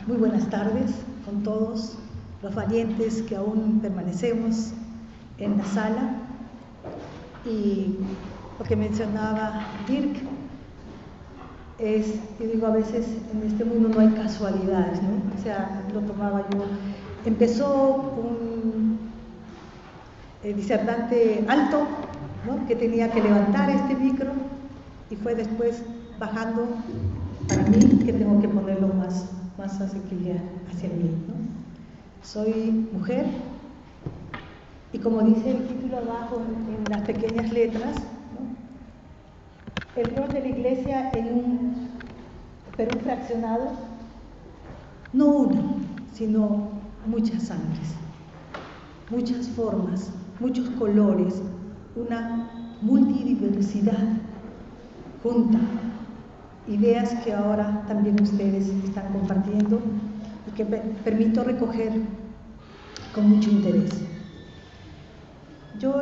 Muy buenas tardes con todos los valientes que aún permanecemos en la sala. Y lo que mencionaba Dirk es, yo digo, a veces en este mundo no hay casualidades, ¿no? O sea, lo tomaba yo. Empezó un disertante alto, ¿no?, que tenía que levantar este micro, y fue después bajando para mí que tengo que ponerlo más asequible hacia mí, ¿no? Soy mujer y, como dice el título abajo en las pequeñas letras, ¿no?, el rol de la Iglesia en un Perú fraccionado, no una, sino muchas sangres, muchas formas, muchos colores, una multidiversidad junta, ideas que ahora también ustedes están compartiendo y que me permito recoger con mucho interés. Yo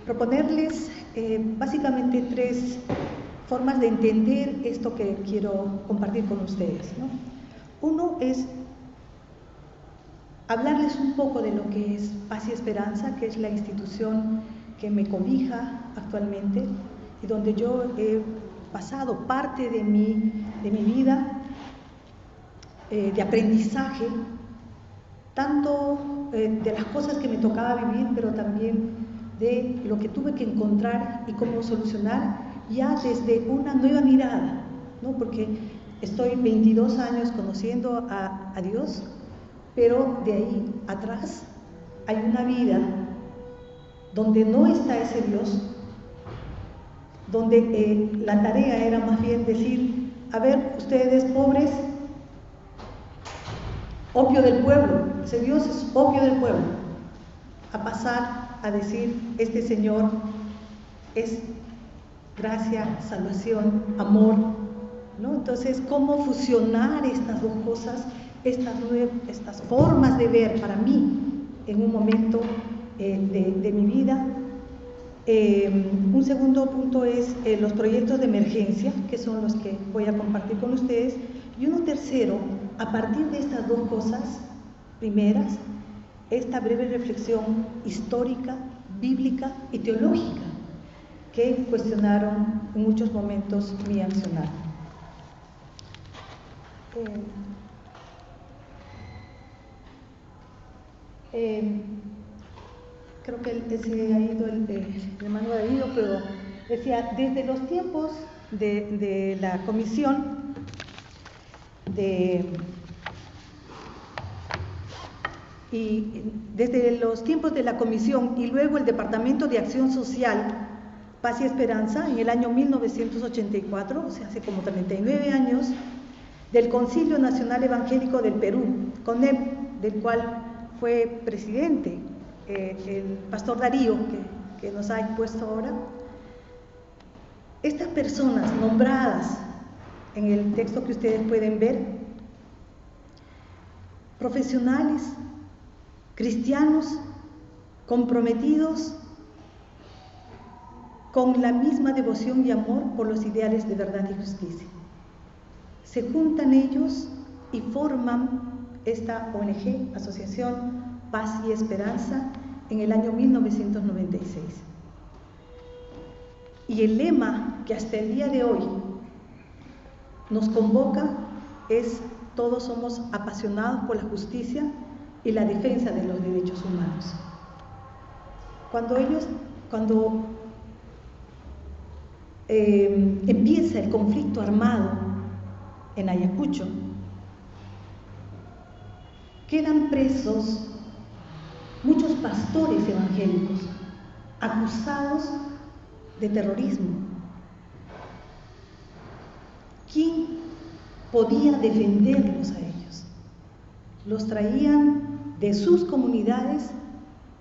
proponerles básicamente tres formas de entender esto que quiero compartir con ustedes, ¿no? Uno es hablarles un poco de lo que es Paz y Esperanza, que es la institución que me cobija actualmente y donde yo he pasado parte de mi vida de aprendizaje, tanto de las cosas que me tocaba vivir, pero también de lo que tuve que encontrar y cómo solucionar ya desde una nueva mirada, ¿no? Porque estoy 22 años conociendo a Dios, pero de ahí atrás hay una vida donde no está ese Dios, donde la tarea era más bien decir: a ver, ustedes pobres, opio del pueblo, ese Dios es opio del pueblo, a pasar a decir: este Señor es gracia, salvación, amor, ¿no? Entonces, ¿cómo fusionar estas dos cosas, estas formas de ver para mí en un momento de mi vida? Un segundo punto es los proyectos de emergencia, que son los que voy a compartir con ustedes. Y uno tercero, a partir de estas dos cosas primeras, esta breve reflexión histórica, bíblica y teológica que cuestionaron en muchos momentos mi accionar. Creo que se ha ido el hermano Darío, pero decía: desde los tiempos de la comisión desde los tiempos de la comisión y luego el Departamento de Acción Social, Paz y Esperanza, en el año 1984, o sea, hace como 39 años, del Concilio Nacional Evangélico del Perú, CONEP, del cual fue presidente el pastor Darío, que nos ha expuesto ahora. Estas personas nombradas en el texto que ustedes pueden ver, profesionales, cristianos, comprometidos con la misma devoción y amor por los ideales de verdad y justicia. Se juntan ellos y forman esta ONG, Asociación Paz y Esperanza, en el año 1996. Y el lema que hasta el día de hoy nos convoca es: todos somos apasionados por la justicia y la defensa de los derechos humanos. Cuando empieza el conflicto armado en Ayacucho, quedan presos muchos pastores evangélicos acusados de terrorismo. ¿Quién podía defenderlos a ellos? Los traían de sus comunidades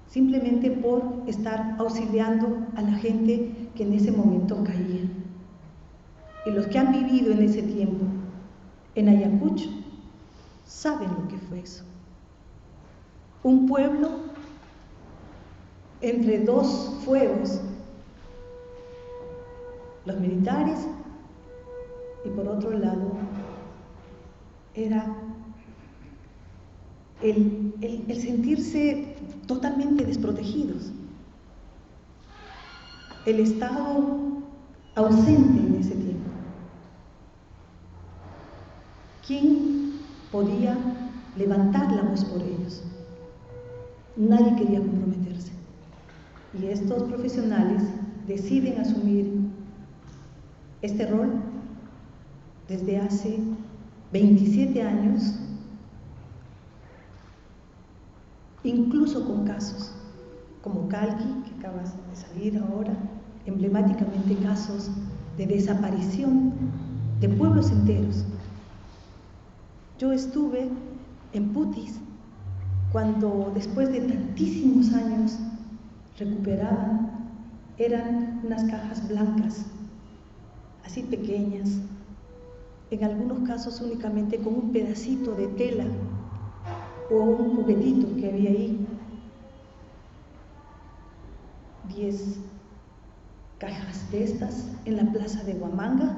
simplemente por estar auxiliando a la gente que en ese momento caía. Y los que han vivido en ese tiempo en Ayacucho saben lo que fue eso. Un pueblo entre dos fuegos, los militares, y por otro lado era el sentirse totalmente desprotegidos, el Estado ausente en ese tiempo. ¿Quién podía levantar la voz por ellos? Nadie quería comprometerse. Y estos profesionales deciden asumir este rol desde hace 27 años, incluso con casos como Calqui, que acaba de salir ahora, emblemáticamente casos de desaparición de pueblos enteros. Yo estuve en Putis cuando después de tantísimos años recuperaban, eran unas cajas blancas, así pequeñas, en algunos casos únicamente con un pedacito de tela o un juguetito que había ahí. 10 cajas de estas en la plaza de Huamanga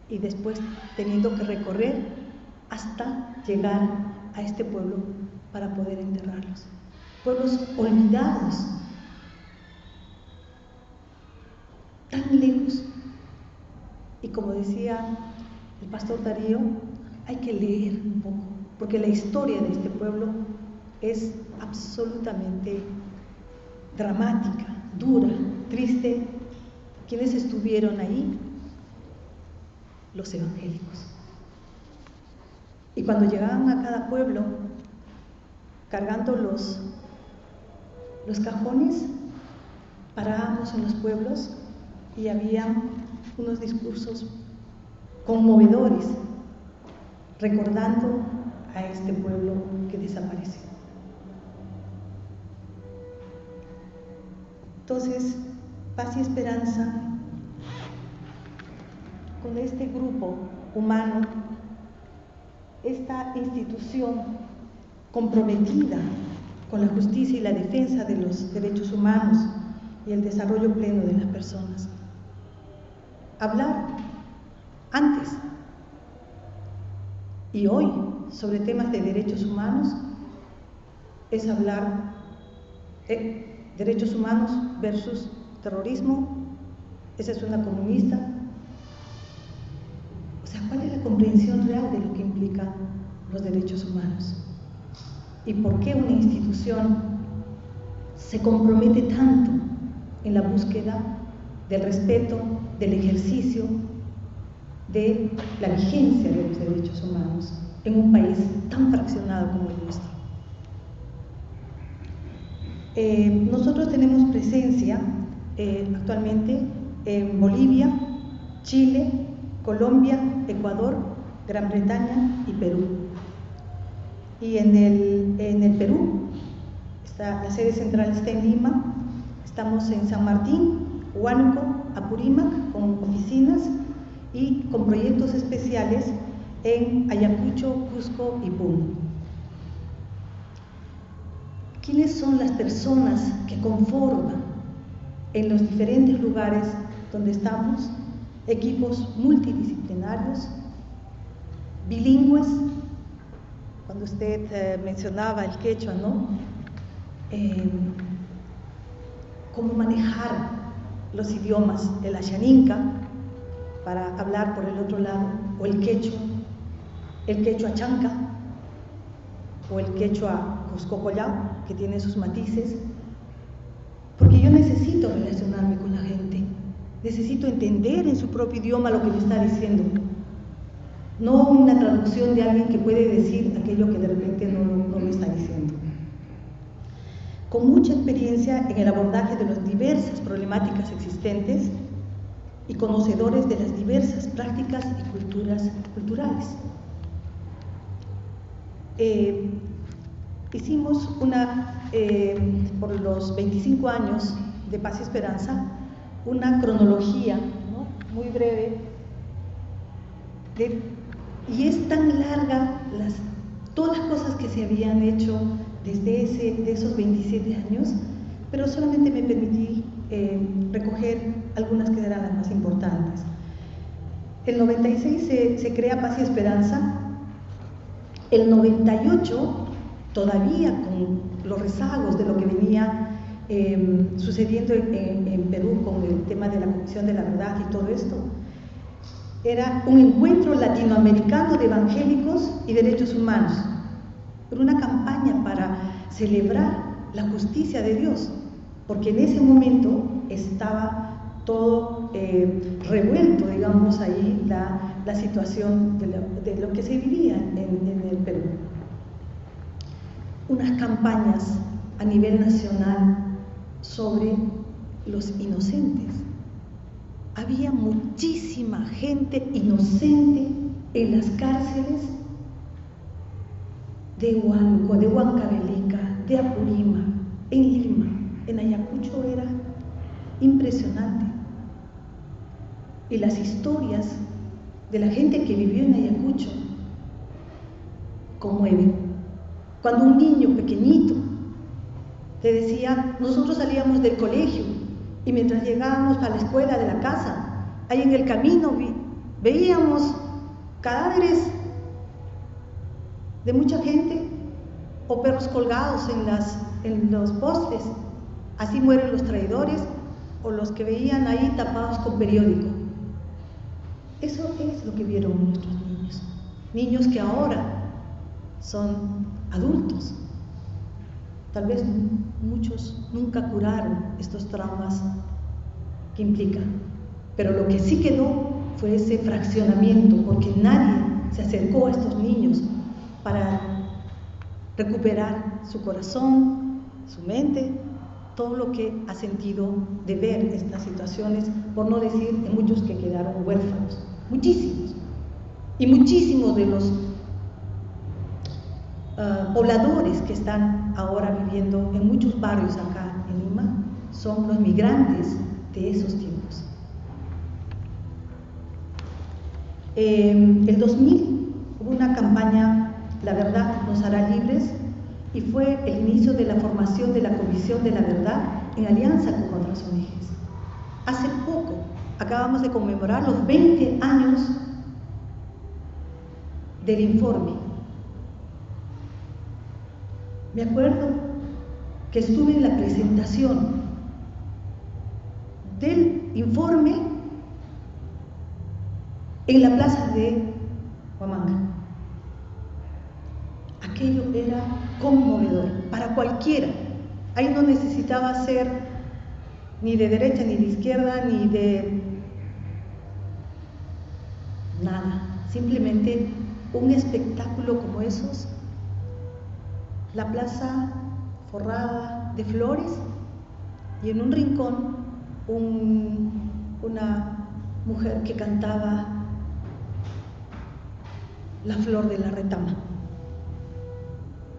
y después teniendo que recorrer hasta llegar a este pueblo para poder enterrarlos. Pueblos olvidados, tan lejos. Y como decía el pastor Darío, hay que leer un poco, porque la historia de este pueblo es absolutamente dramática, dura, triste. ¿Quiénes estuvieron ahí? Los evangélicos. Y cuando llegaban a cada pueblo, cargando los cajones, parábamos en los pueblos y había unos discursos conmovedores, recordando a este pueblo que desapareció. Entonces, Paz y Esperanza, con este grupo humano, esta institución comprometida con la justicia y la defensa de los derechos humanos y el desarrollo pleno de las personas. Hablar antes y hoy sobre temas de derechos humanos es hablar de derechos humanos versus terrorismo. Esa es una comunista. O sea, ¿cuál es la comprensión real de lo que implican los derechos humanos? ¿Y por qué una institución se compromete tanto en la búsqueda del respeto, del ejercicio, de la vigencia de los derechos humanos en un país tan fraccionado como el nuestro? Nosotros tenemos presencia actualmente en Bolivia, Chile, Colombia, Ecuador, Gran Bretaña y Perú. Y en el Perú, la sede central está en Lima, estamos en San Martín, Huánuco, Apurímac, con oficinas y con proyectos especiales en Ayacucho, Cusco y Puno. ¿Quiénes son las personas que conforman en los diferentes lugares donde estamos equipos multidisciplinarios, bilingües? Cuando usted mencionaba el quechua, ¿no? Cómo manejar los idiomas, el Ashaninka para hablar por el otro lado, o el quechua chanca, o el quechua cuscocollao, que tiene sus matices, porque yo necesito relacionarme con la gente, necesito entender en su propio idioma lo que me está diciendo, no una traducción de alguien que puede decir aquello que de repente no lo está diciendo. Con mucha experiencia en el abordaje de las diversas problemáticas existentes y conocedores de las diversas prácticas y culturas culturales. Hicimos por los 25 años de Paz y Esperanza, una cronología, ¿no?, muy breve, y es tan larga todas las cosas que se habían hecho desde esos 27 años, pero solamente me permití recoger algunas que eran las más importantes. El 96 se crea Paz y Esperanza. El 98, todavía con los rezagos de lo que venía sucediendo en Perú con el tema de la Comisión de la Verdad y todo esto, era un encuentro latinoamericano de evangélicos y derechos humanos, por una campaña para celebrar la justicia de Dios, porque en ese momento estaba todo revuelto, digamos, ahí la situación de lo que se vivía en el Perú. Unas campañas a nivel nacional sobre los inocentes. Había muchísima gente inocente en las cárceles de Huánuco, de Huancavelica, de Apurímac, en Lima, en Ayacucho. Era impresionante. Y las historias de la gente que vivió en Ayacucho conmueven. Cuando un niño pequeñito te decía, nosotros salíamos del colegio y mientras llegábamos a la escuela de la casa, ahí en el camino veíamos cadáveres de mucha gente o perros colgados en los postes. Así mueren los traidores o los que veían ahí tapados con periódico. Eso es lo que vieron nuestros niños. Niños que ahora son adultos. Tal vez muchos nunca curaron estos traumas que implican, pero lo que sí quedó fue ese fraccionamiento, porque nadie se acercó a estos niños para recuperar su corazón, su mente, todo lo que ha sentido de ver estas situaciones, por no decir de muchos que quedaron huérfanos, muchísimos. Y muchísimos de los pobladores que están ahora viviendo en muchos barrios acá en Lima son los migrantes de esos tiempos. El 2000 hubo una campaña, La Verdad nos hará libres, y fue el inicio de la formación de la Comisión de la Verdad en alianza con otras ONGs. Hace poco acabamos de conmemorar los 20 años del informe. Me acuerdo que estuve en la presentación del informe en la plaza de Huamanga. Aquello era conmovedor para cualquiera. Ahí no necesitaba ser ni de derecha, ni de izquierda, ni de nada. Simplemente un espectáculo como esos, la plaza forrada de flores y en un rincón una mujer que cantaba La Flor de la Retama.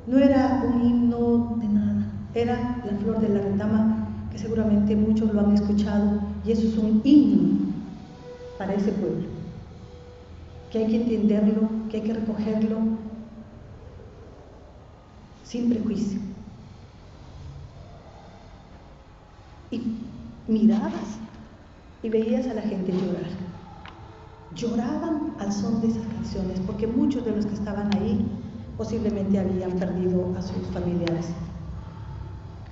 No era un himno de nada, era La Flor de la Retama, que seguramente muchos lo han escuchado, y eso es un himno para ese pueblo, que hay que entenderlo, que hay que recogerlo sin prejuicio. Y mirabas y veías a la gente llorar. Lloraban al son de esas canciones, porque muchos de los que estaban ahí posiblemente habían perdido a sus familiares.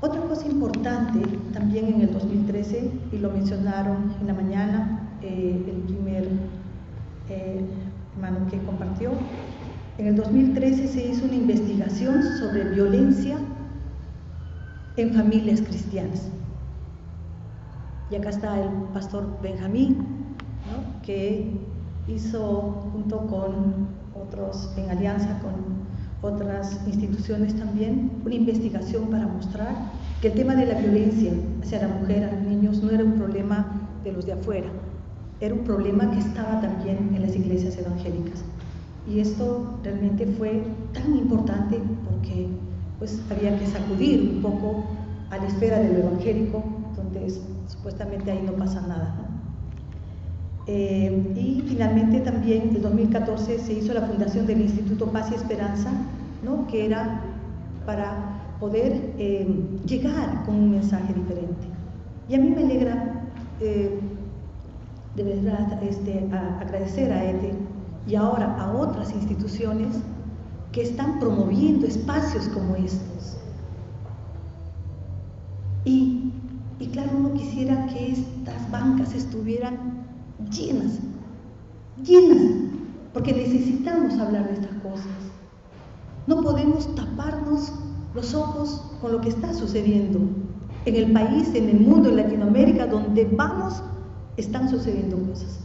Otra cosa importante también en el 2013, y lo mencionaron en la mañana, el primer hermano que compartió, en el 2013 se hizo una investigación sobre violencia en familias cristianas. Y acá está el pastor Benjamín, ¿no?, que hizo junto con otros, en alianza con otras instituciones también, una investigación para mostrar que el tema de la violencia hacia la mujer, a los niños, no era un problema de los de afuera, era un problema que estaba también en las iglesias evangélicas. Y esto realmente fue tan importante porque pues había que sacudir un poco a la esfera de lo evangélico, donde supuestamente ahí no pasa nada, ¿no? Y finalmente también en 2014 se hizo la fundación del Instituto Paz y Esperanza, ¿no?, que era para poder llegar con un mensaje diferente. Y a mí me alegra de verdad agradecer a ETE y ahora a otras instituciones que están promoviendo espacios como estos. Y claro, uno quisiera que estas bancas estuvieran llenas, porque necesitamos hablar de estas cosas. No podemos taparnos los ojos con lo que está sucediendo en el país, en el mundo, en Latinoamérica, donde vamos, están sucediendo cosas.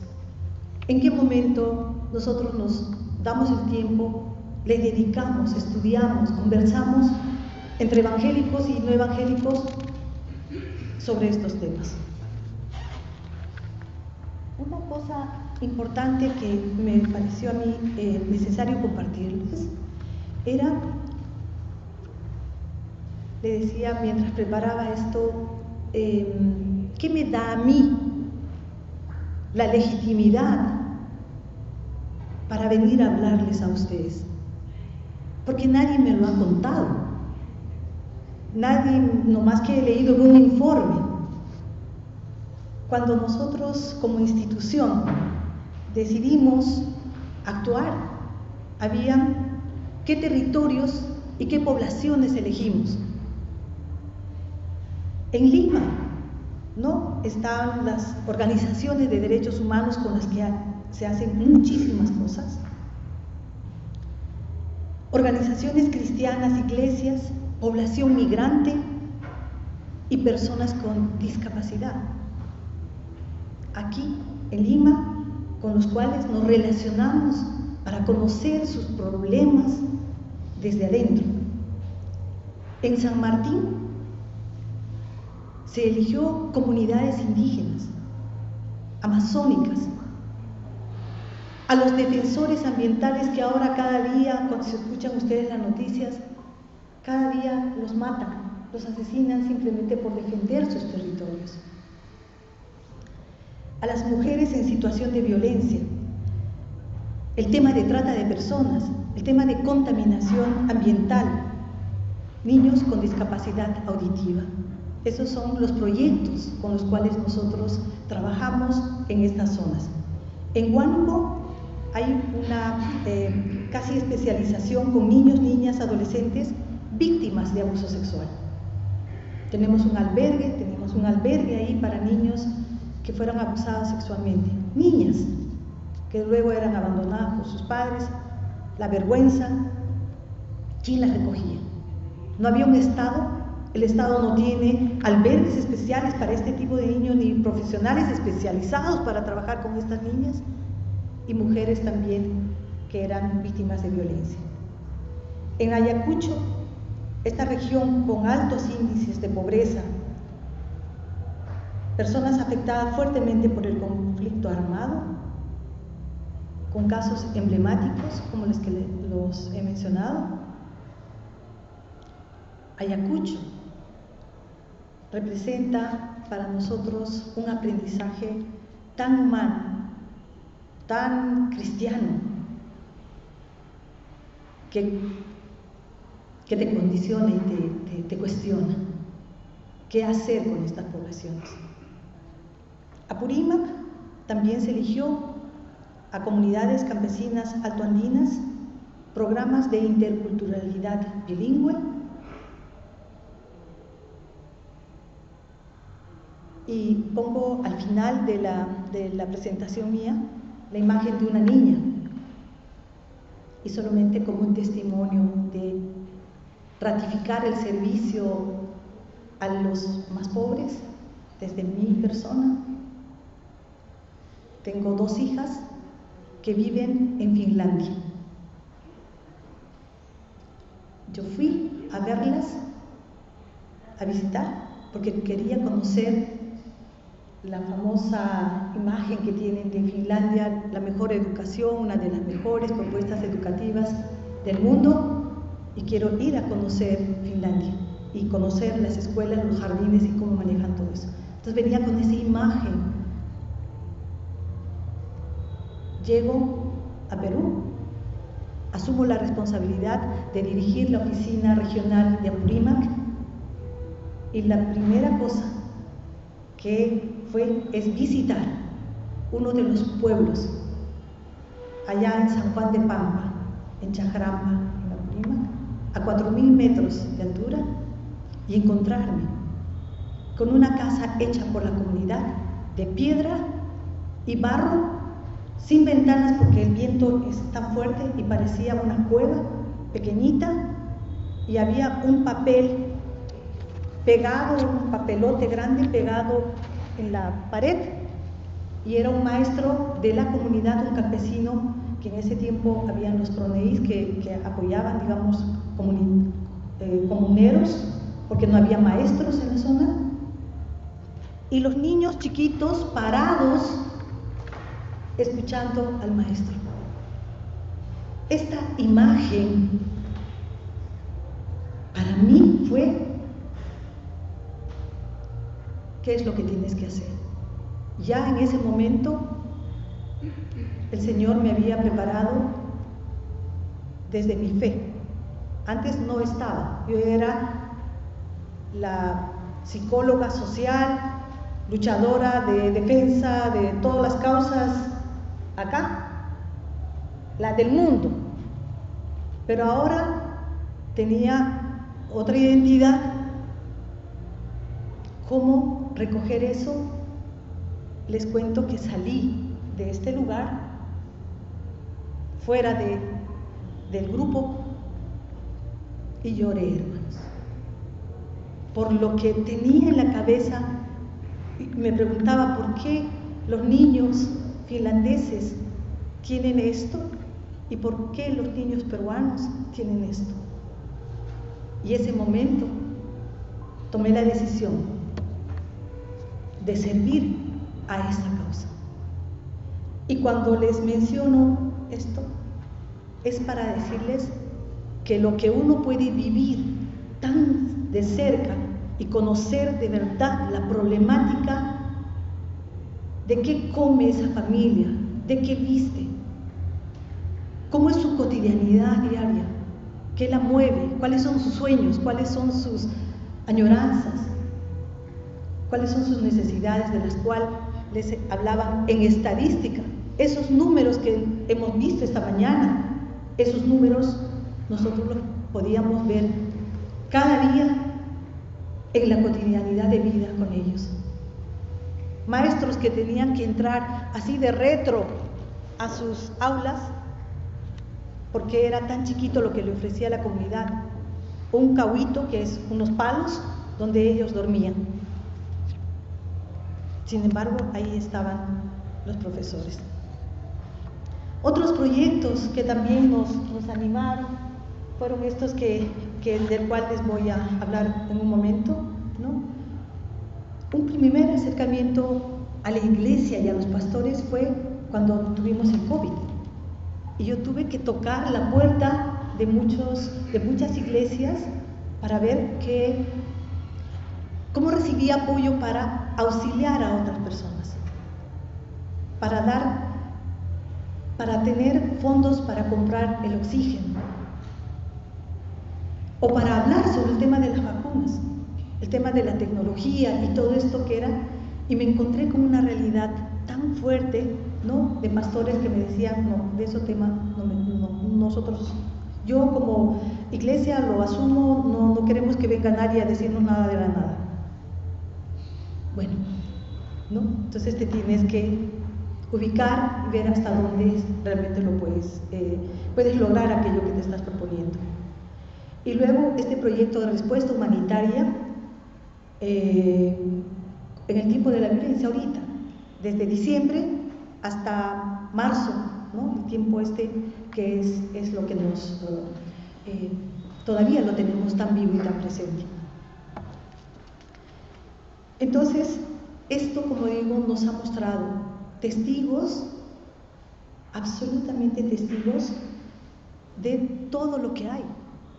¿En qué momento nosotros nos damos el tiempo, le dedicamos, estudiamos, conversamos entre evangélicos y no evangélicos sobre estos temas? Una cosa importante que me pareció a mí necesario compartirles era, le decía mientras preparaba esto, ¿qué me da a mí la legitimidad para venir a hablarles a ustedes? Porque nadie me lo ha contado, nadie, nomás que he leído en un informe. Cuando nosotros como institución decidimos actuar, había qué territorios y qué poblaciones elegimos. En Lima, ¿no?, están las organizaciones de derechos humanos con las que se hacen muchísimas cosas. Organizaciones cristianas, iglesias, población migrante y personas con discapacidad. Aquí, en Lima, con los cuales nos relacionamos para conocer sus problemas desde adentro. En San Martín se eligió comunidades indígenas, amazónicas, a los defensores ambientales que ahora cada día, cuando se escuchan ustedes las noticias, cada día los matan, los asesinan simplemente por defender sus territorios. A las mujeres en situación de violencia, el tema de trata de personas, el tema de contaminación ambiental, niños con discapacidad auditiva. Esos son los proyectos con los cuales nosotros trabajamos en estas zonas. En Huánuco hay una casi especialización con niños, niñas, adolescentes víctimas de abuso sexual. Tenemos un albergue ahí para niños que fueron abusados sexualmente, niñas que luego eran abandonadas por sus padres, la vergüenza. ¿Quién las recogía? No había un Estado, el Estado no tiene albergues especiales para este tipo de niños ni profesionales especializados para trabajar con estas niñas y mujeres también que eran víctimas de violencia. En Ayacucho, esta región con altos índices de pobreza, personas afectadas fuertemente por el conflicto armado, con casos emblemáticos como los que los he mencionado. Ayacucho representa para nosotros un aprendizaje tan humano, tan cristiano, que te condiciona y te cuestiona qué hacer con estas poblaciones. Apurímac también se eligió a comunidades campesinas altoandinas, programas de interculturalidad bilingüe y pongo al final de la presentación mía la imagen de una niña y solamente como un testimonio de ratificar el servicio a los más pobres desde mi persona. Tengo 2 hijas que viven en Finlandia. Yo fui a verlas, a visitar, porque quería conocer la famosa imagen que tienen de Finlandia, la mejor educación, una de las mejores propuestas educativas del mundo, y quiero ir a conocer Finlandia y conocer las escuelas, los jardines y cómo manejan todo eso. Entonces venía con esa imagen. Llego a Perú, a asumo la responsabilidad de dirigir la oficina regional de Apurímac, y la primera cosa que es visitar uno de los pueblos allá en San Juan de Pampa, en Chajaramba, en Apurímac, a 4.000 metros de altura, y encontrarme con una casa hecha por la comunidad de piedra y barro, sin ventanas porque el viento es tan fuerte y parecía una cueva pequeñita, y había un papel pegado, un papelote grande pegado en la pared, y era un maestro de la comunidad, un campesino, que en ese tiempo habían los proneís que apoyaban, digamos, comuneros, porque no había maestros en la zona, y los niños chiquitos parados escuchando al maestro. Esta imagen para mí fue: ¿qué es lo que tienes que hacer? Ya en ese momento el Señor me había preparado desde mi fe. Antes no estaba, yo era la psicóloga social, luchadora de defensa de todas las causas acá, la del mundo, pero ahora tenía otra identidad. ¿Cómo recoger eso? Les cuento que salí de este lugar, fuera del grupo, y lloré, hermanos, por lo que tenía en la cabeza. Me preguntaba por qué los niños finlandeses tienen esto y por qué los niños peruanos tienen esto. Y ese momento tomé la decisión de servir a esta causa. Y cuando les menciono esto, es para decirles que lo que uno puede vivir tan de cerca y conocer de verdad la problemática de qué come esa familia, de qué viste, cómo es su cotidianidad diaria, qué la mueve, cuáles son sus sueños, cuáles son sus añoranzas, cuáles son sus necesidades, de las cuales les hablaban en estadística. Esos números que hemos visto esta mañana, esos números nosotros los podíamos ver cada día en la cotidianidad de vida con ellos. Maestros que tenían que entrar así de retro a sus aulas porque era tan chiquito lo que le ofrecía la comunidad. Un cahuito, que es unos palos donde ellos dormían. Sin embargo, ahí estaban los profesores. Otros proyectos que también nos animaron fueron estos del cual les voy a hablar en un momento, ¿no? Un primer acercamiento a la iglesia y a los pastores fue cuando tuvimos el COVID. Y yo tuve que tocar la puerta de muchas iglesias para ver cómo recibía apoyo para auxiliar a otras personas, para tener fondos para comprar el oxígeno, o para hablar sobre el tema de las vacunas, el tema de la tecnología y todo esto que era, y me encontré con una realidad tan fuerte, ¿no?, de pastores que me decían: no, de ese tema nosotros, yo como iglesia lo asumo, no queremos que venga nadie a decirnos nada de la nada. Bueno, ¿no? Entonces te tienes que ubicar y ver hasta dónde realmente lo puedes lograr aquello que te estás proponiendo. Y luego este proyecto de respuesta humanitaria en el tiempo de la violencia ahorita, desde diciembre hasta marzo, ¿no?, el tiempo que es lo que nos todavía lo tenemos tan vivo y tan presente. Entonces, esto, como digo, nos ha mostrado testigos, absolutamente testigos de todo lo que hay,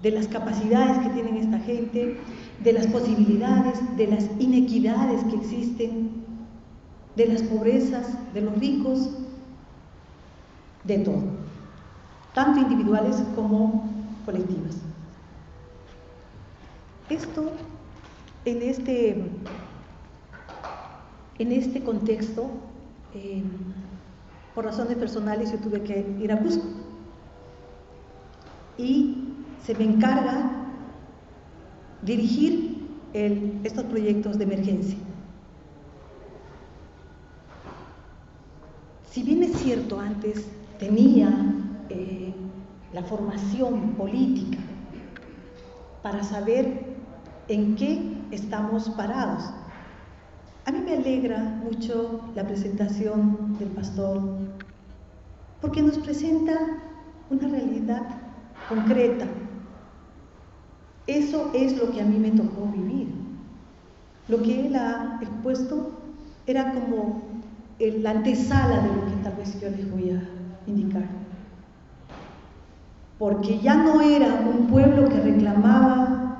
de las capacidades que tienen esta gente, de las posibilidades, de las inequidades que existen, de las pobrezas, de los ricos, de todo. tanto individuales como colectivas. Esto, en este contexto, por razones personales yo tuve que ir a Cusco y se me encarga dirigir estos proyectos de emergencia. Si bien es cierto, antes tenía la formación política para saber en qué estamos parados, a mí me alegra mucho la presentación del pastor, porque nos presenta una realidad concreta. Eso es lo que a mí me tocó vivir. Lo que él ha expuesto era como la antesala de lo que tal vez yo les voy a indicar. Porque ya no era un pueblo que reclamaba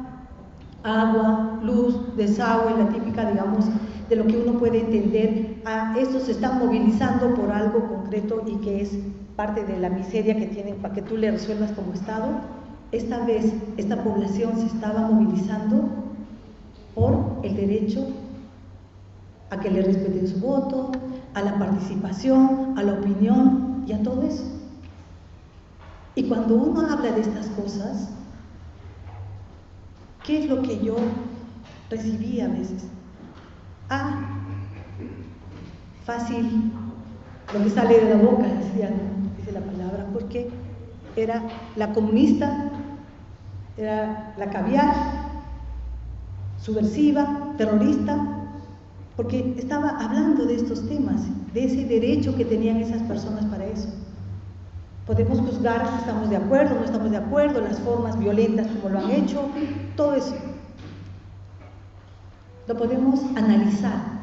agua, luz, desagüe, la típica, digamos, de lo que uno puede entender, estos se están movilizando por algo concreto y que es parte de la miseria que tienen para que tú le resuelvas como Estado. Esta vez, esta población se estaba movilizando por el derecho a que le respeten su voto, a la participación, a la opinión y a todo eso. Y cuando uno habla de estas cosas, ¿qué es lo que yo recibí a veces? Fácil, lo que sale de la boca, dice la palabra, porque era la comunista, era la caviar, subversiva, terrorista, porque estaba hablando de estos temas, de ese derecho que tenían esas personas para eso. Podemos juzgar si estamos de acuerdo, no estamos de acuerdo, las formas violentas como lo han hecho, todo eso. Lo podemos analizar.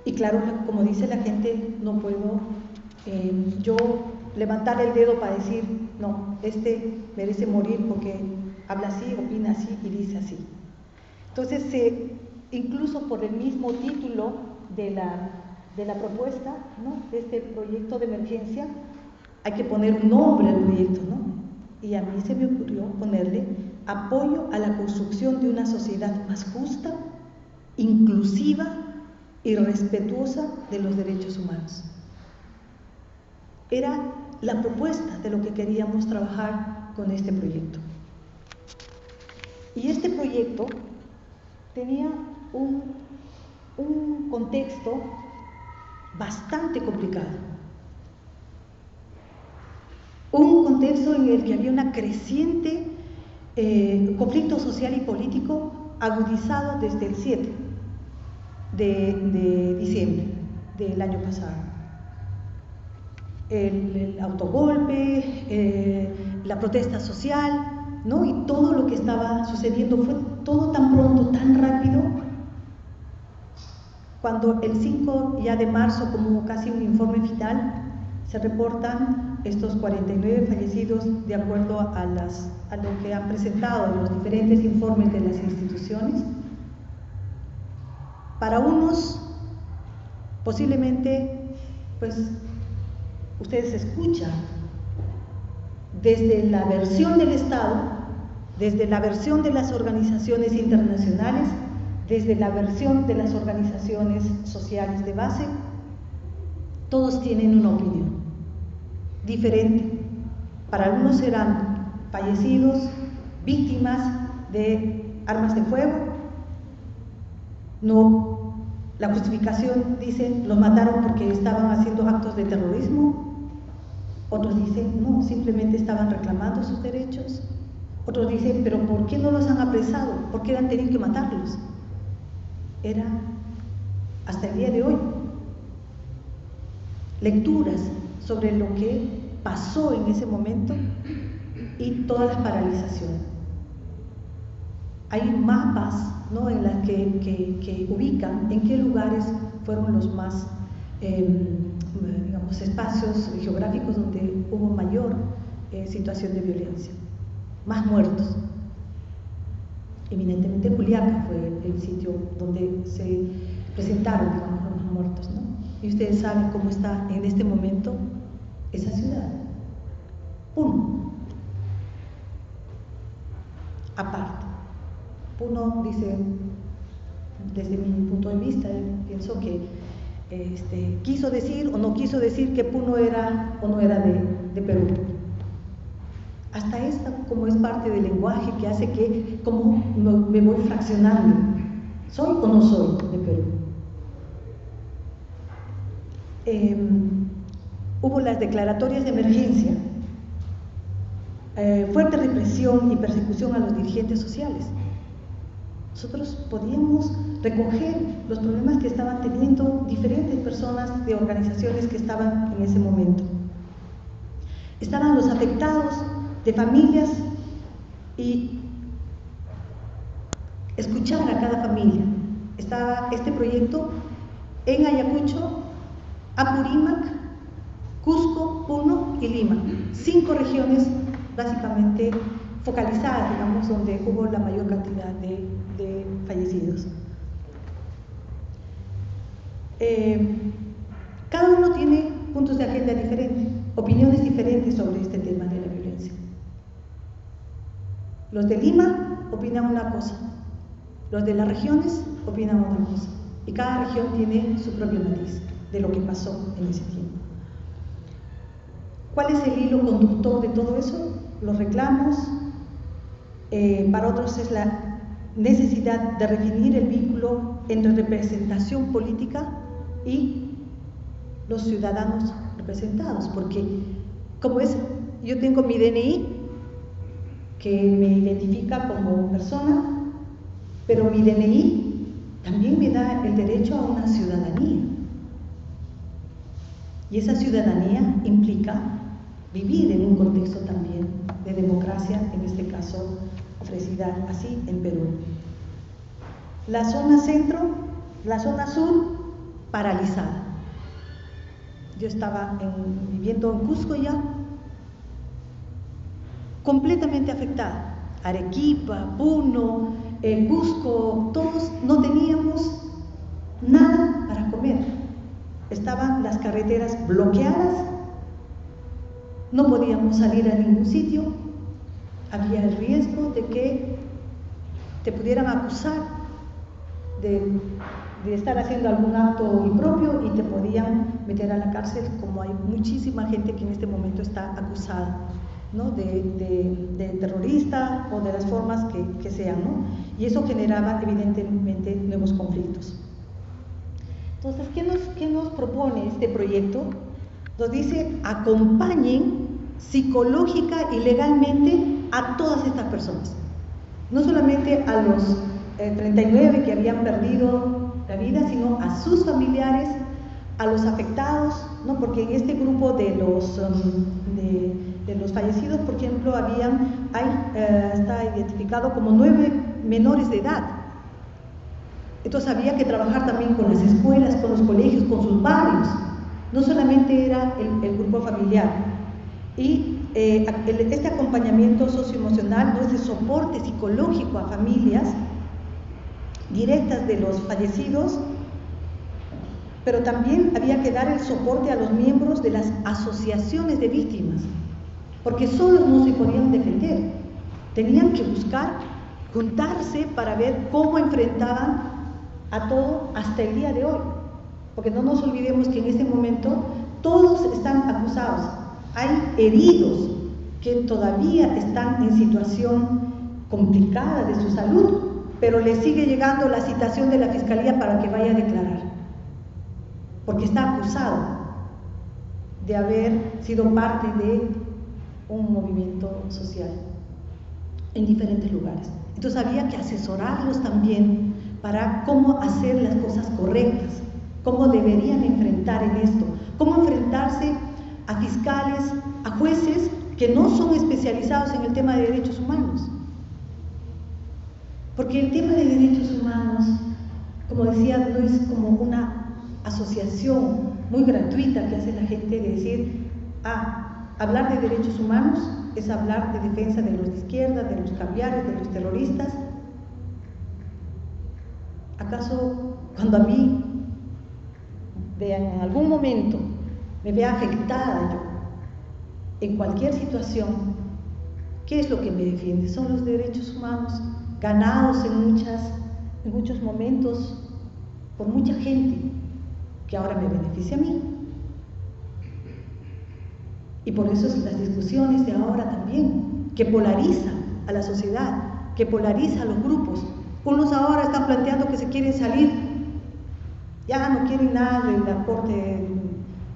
Y claro, como dice la gente, no puedo yo levantar el dedo para decir, no, este merece morir porque habla así, opina así y dice así. Entonces, incluso por el mismo título de la propuesta, ¿no?, de este proyecto de emergencia, hay que poner un nombre al proyecto, ¿no? Y a mí se me ocurrió ponerle apoyo a la construcción de una sociedad más justa, inclusiva y respetuosa de los derechos humanos. Era la propuesta de lo que queríamos trabajar con este proyecto. Y este proyecto tenía un contexto bastante complicado. Un contexto en el que había una creciente conflicto social y político agudizado desde el 7 de diciembre del año pasado. El autogolpe, la protesta social, ¿no?, y todo lo que estaba sucediendo fue todo tan pronto, tan rápido, cuando el 5 ya de marzo, como casi un informe final, se reportan estos 49 fallecidos de acuerdo a lo que han presentado los diferentes informes de las instituciones. Para unos, posiblemente, pues, ustedes escuchan desde la versión del Estado, desde la versión de las organizaciones internacionales, desde la versión de las organizaciones sociales de base, todos tienen una opinión diferente. Para algunos serán fallecidos, víctimas de armas de fuego. No, la justificación dice, los mataron porque estaban haciendo actos de terrorismo. Otros dicen, no, simplemente estaban reclamando sus derechos. Otros dicen, pero ¿por qué no los han apresado? ¿Por qué han tenido que matarlos? Era, hasta el día de hoy, lecturas sobre lo que pasó en ese momento y todas las paralizaciones. Hay mapas, ¿no?, en las que ubican en qué lugares fueron los más, digamos, espacios geográficos donde hubo mayor situación de violencia, más muertos. Eminentemente Juliaca fue el sitio donde se presentaron, digamos, los muertos, ¿no? Y ustedes saben cómo está en este momento esa ciudad. Puno. Aparte. Puno dice, desde mi punto de vista, pienso que quiso decir o no quiso decir que Puno era o no era de Perú. Hasta esta, como es parte del lenguaje que hace que, como me voy fraccionando, ¿soy o no soy de Perú? Hubo las declaratorias de emergencia, fuerte represión y persecución a los dirigentes sociales. Nosotros podíamos recoger los problemas que estaban teniendo diferentes personas de organizaciones que estaban en ese momento. Estaban los afectados de familias y escuchar a cada familia. Estaba este proyecto en Ayacucho, Apurímac, Cusco, Puno y Lima. 5 regiones básicamente focalizadas, digamos, donde hubo la mayor cantidad de fallecidos. Cada uno tiene puntos de agenda diferentes, opiniones diferentes sobre este tema de la violencia. Los de Lima opinan una cosa, los de las regiones opinan otra cosa, y cada región tiene su propio matiz de lo que pasó en ese tiempo. ¿Cuál es el hilo conductor de todo eso? Los reclamos. Para otros es la necesidad de definir el vínculo entre representación política y los ciudadanos representados, porque como es, yo tengo mi DNI que me identifica como persona, pero mi DNI también me da el derecho a una ciudadanía, y esa ciudadanía implica vivir en un contexto también de democracia, en este caso ofrecida así en Perú. La zona centro, la zona sur, paralizada. Yo estaba viviendo en Cusco ya, completamente afectada. Arequipa, Puno, Cusco, todos no teníamos nada para comer. Estaban las carreteras bloqueadas, no podíamos salir a ningún sitio, había el riesgo de que te pudieran acusar de estar haciendo algún acto impropio y te podían meter a la cárcel, como hay muchísima gente que en este momento está acusada, ¿no? de terrorista o de las formas que sean, ¿no? Y eso generaba evidentemente nuevos conflictos. Entonces, ¿qué nos propone este proyecto? Nos dice: acompañen psicológica y legalmente a todas estas personas, no solamente a los 39 que habían perdido la vida, sino a sus familiares, a los afectados, ¿no? Porque en este grupo de los fallecidos, por ejemplo, está identificado como 9 menores de edad. Entonces había que trabajar también con las escuelas, con los colegios, con sus barrios. No solamente era el grupo familiar. Y este acompañamiento socioemocional, ¿no? Ese soporte psicológico a familias directas de los fallecidos, pero también había que dar el soporte a los miembros de las asociaciones de víctimas, porque solos no se podían defender. Tenían que buscar juntarse para ver cómo enfrentaban a todo hasta el día de hoy, porque no nos olvidemos que en este momento todos están acusados. Hay heridos que todavía están en situación complicada de su salud, pero les sigue llegando la citación de la Fiscalía para que vaya a declarar, porque está acusado de haber sido parte de un movimiento social en diferentes lugares. Entonces había que asesorarlos también para cómo hacer las cosas correctas, cómo deberían enfrentar en esto, cómo enfrentarse a fiscales, a jueces que no son especializados en el tema de derechos humanos. Porque el tema de derechos humanos, como decía, no es como una asociación muy gratuita que hace la gente de decir: hablar de derechos humanos es hablar de defensa de los de izquierda, de los caviares, de los terroristas. ¿Acaso cuando a mí, vean, en algún momento me vea afectada yo en cualquier situación, ¿qué es lo que me defiende? Son los derechos humanos, ganados en muchos momentos por mucha gente, que ahora me beneficia a mí. Y por eso las discusiones de ahora también, que polarizan a la sociedad, que polariza a los grupos. Unos ahora están planteando que se quieren salir, ya no quieren nada de la Corte,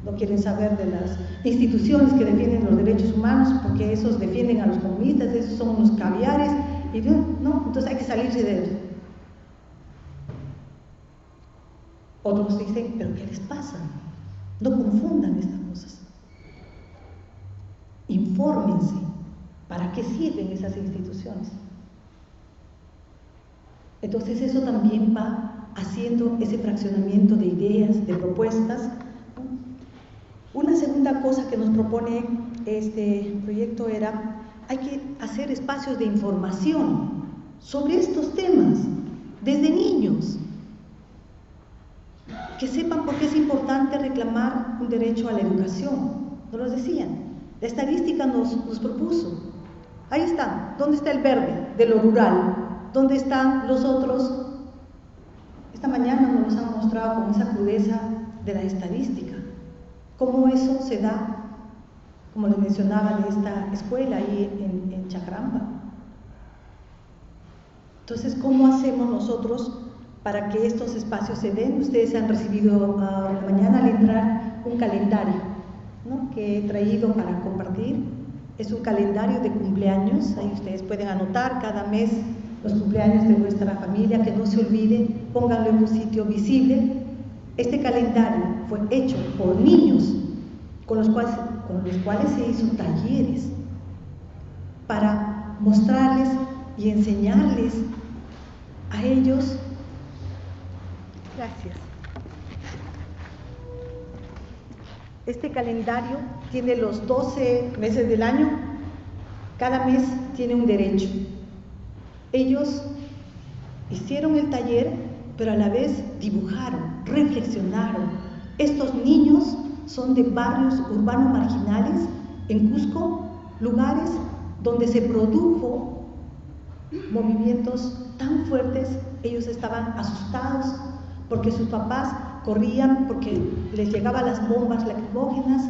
no quieren saber de las instituciones que defienden los derechos humanos, porque esos defienden a los comunistas, esos son unos caviares, y no, entonces hay que salirse de eso. Otros dicen, pero ¿qué les pasa? No confundan estas cosas. Infórmense, ¿para qué sirven esas instituciones? Entonces eso también va haciendo ese fraccionamiento de ideas, de propuestas. Una segunda cosa que nos propone este proyecto era, hay que hacer espacios de información sobre estos temas, desde niños, que sepan por qué es importante reclamar un derecho a la educación. Nos lo decían, la estadística nos propuso. Ahí está, ¿dónde está el verde de lo rural? ¿Dónde están los otros? Esta mañana nos han mostrado con esa crudeza de la estadística, cómo eso se da, como les mencionaba, de esta escuela ahí en Chacramba. Entonces, ¿cómo hacemos nosotros para que estos espacios se den? Ustedes han recibido la mañana al entrar un calendario, ¿no?, que he traído para compartir. Es un calendario de cumpleaños, ahí ustedes pueden anotar cada mes los cumpleaños de vuestra familia, que no se olviden, pónganlo en un sitio visible. Este calendario fue hecho por niños con los cuales se hizo talleres para mostrarles y enseñarles a ellos. Gracias. Este calendario tiene los 12 meses del año, cada mes tiene un derecho. Ellos hicieron el taller, pero a la vez dibujaron, reflexionaron. Estos niños son de barrios urbanos marginales en Cusco, lugares donde se produjo movimientos tan fuertes. Ellos estaban asustados porque sus papás corrían, porque les llegaban las bombas lacrimógenas,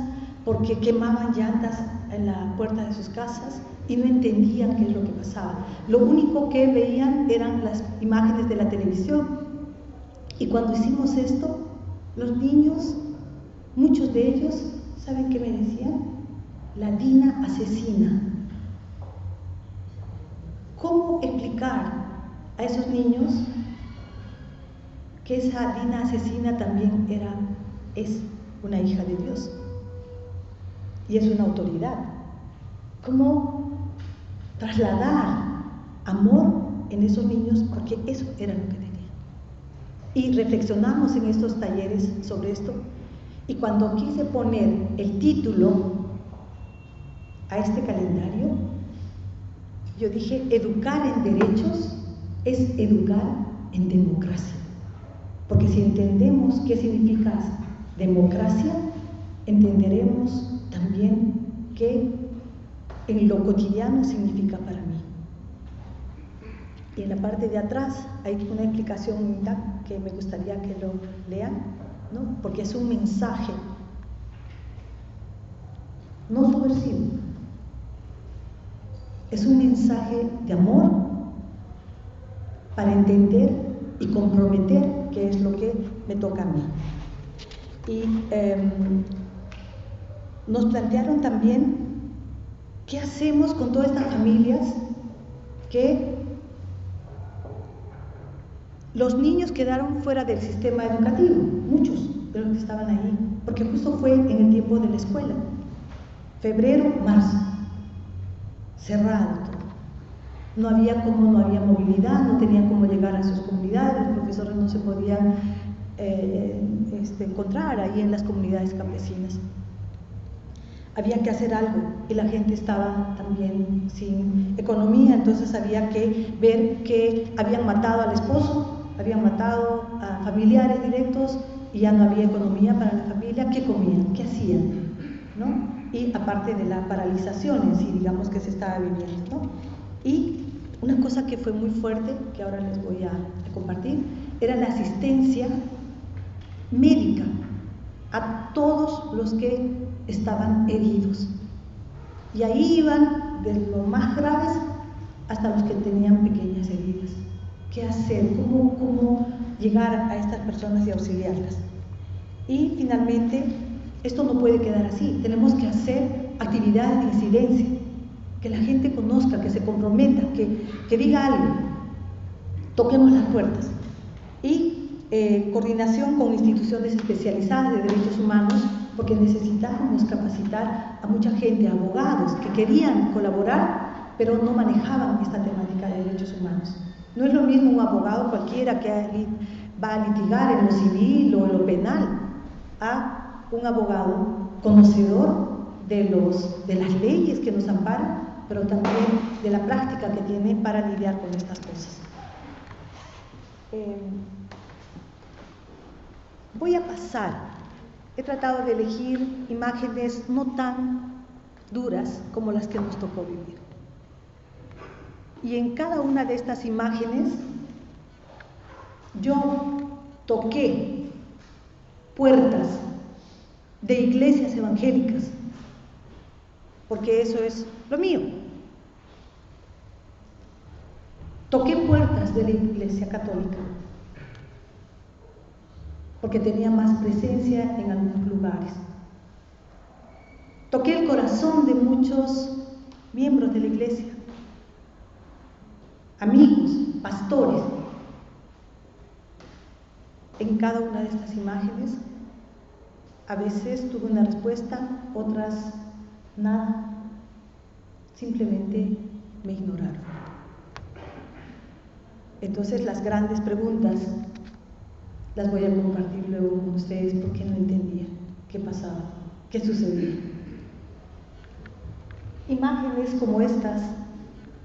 porque quemaban llantas en la puerta de sus casas y no entendían qué es lo que pasaba. Lo único que veían eran las imágenes de la televisión. Y cuando hicimos esto, los niños, muchos de ellos, ¿saben qué me decían? La DINA asesina. ¿Cómo explicar a esos niños que esa DINA asesina también es una hija de Dios y es una autoridad? ¿Cómo trasladar amor en esos niños? Porque eso era lo que tenían. Y reflexionamos en estos talleres sobre esto, y cuando quise poner el título a este calendario, yo dije, educar en derechos es educar en democracia. Porque si entendemos qué significa democracia, entenderemos también qué en lo cotidiano significa para mí. Y en la parte de atrás hay una explicación que me gustaría que lo lean, ¿no?, porque es un mensaje no subversivo, es un mensaje de amor para entender y comprometer qué es lo que me toca a mí. Y nos plantearon también qué hacemos con todas estas familias que los niños quedaron fuera del sistema educativo, muchos de los que estaban ahí, porque justo fue en el tiempo de la escuela, febrero, marzo, cerrado todo. No había movilidad, no tenían cómo llegar a sus comunidades, los profesores no se podían encontrar ahí en las comunidades campesinas. Había que hacer algo y la gente estaba también sin economía, entonces había que ver que habían matado al esposo, habían matado a familiares directos y ya no había economía para la familia. ¿Qué comían? ¿Qué hacían? ¿No? y aparte de la paralización en sí, digamos, que se estaba viviendo, ¿no? Y una cosa que fue muy fuerte, que ahora les voy a compartir, era la asistencia médica a todos los que estaban heridos. Y ahí iban de los más graves hasta los que tenían pequeñas heridas. ¿Qué hacer? ¿Cómo llegar a estas personas y auxiliarlas? Y finalmente, esto no puede quedar así. Tenemos que hacer actividades de incidencia, que la gente conozca, que se comprometa, que diga algo. Toquemos las puertas. Y coordinación con instituciones especializadas de derechos humanos, porque necesitábamos capacitar a mucha gente, abogados que querían colaborar, pero no manejaban esta temática de derechos humanos. No es lo mismo un abogado cualquiera que va a litigar en lo civil o en lo penal, a un abogado conocedor de las leyes que nos amparan, pero también de la práctica que tiene para lidiar con estas cosas. Voy a pasar, he tratado de elegir imágenes no tan duras como las que nos tocó vivir. Y en cada una de estas imágenes yo toqué puertas de iglesias evangélicas, porque eso es lo mío. Toqué puertas de la Iglesia Católica, porque tenía más presencia en algunos lugares. Toqué el corazón de muchos miembros de la Iglesia, amigos, pastores. En cada una de estas imágenes, a veces tuve una respuesta, otras nada, simplemente me ignoraron. Entonces las grandes preguntas las voy a compartir luego con ustedes porque no entendía qué pasaba, qué sucedía. Imágenes como estas,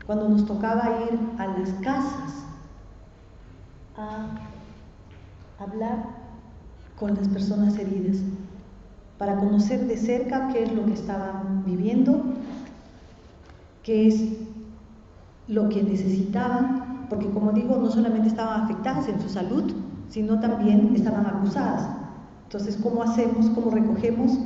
cuando nos tocaba ir a las casas a hablar con las personas heridas, para conocer de cerca qué es lo que estaban viviendo, qué es lo que necesitaban, porque como digo, no solamente estaban afectadas en su salud, sino también estaban acusadas. Entonces, ¿cómo hacemos? ¿Cómo recogemos?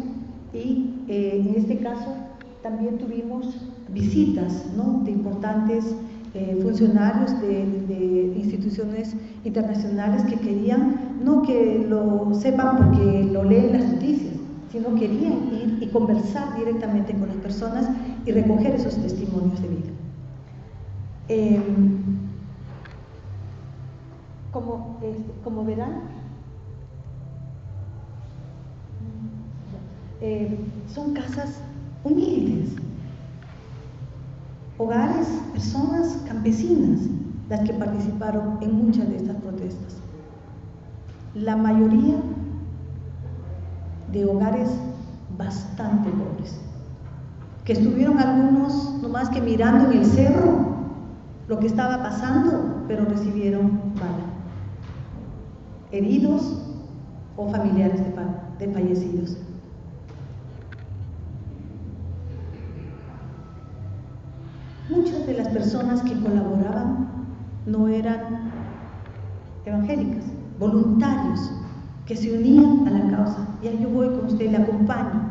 Y en este caso también tuvimos visitas, ¿no?, de importantes funcionarios de instituciones internacionales que querían, no que lo sepan porque lo leen las noticias, sino querían ir y conversar directamente con las personas y recoger esos testimonios de vida. Como verán, son casas humildes, hogares, personas campesinas, las que participaron en muchas de estas protestas. La mayoría de hogares bastante pobres, que estuvieron algunos nomás que mirando en el cerro lo que estaba pasando, pero recibieron bala, heridos o familiares de fallecidos. Muchas de las personas que colaboraban no eran evangélicas, voluntarios que se unían a la causa. Ya yo voy con usted, le acompaño.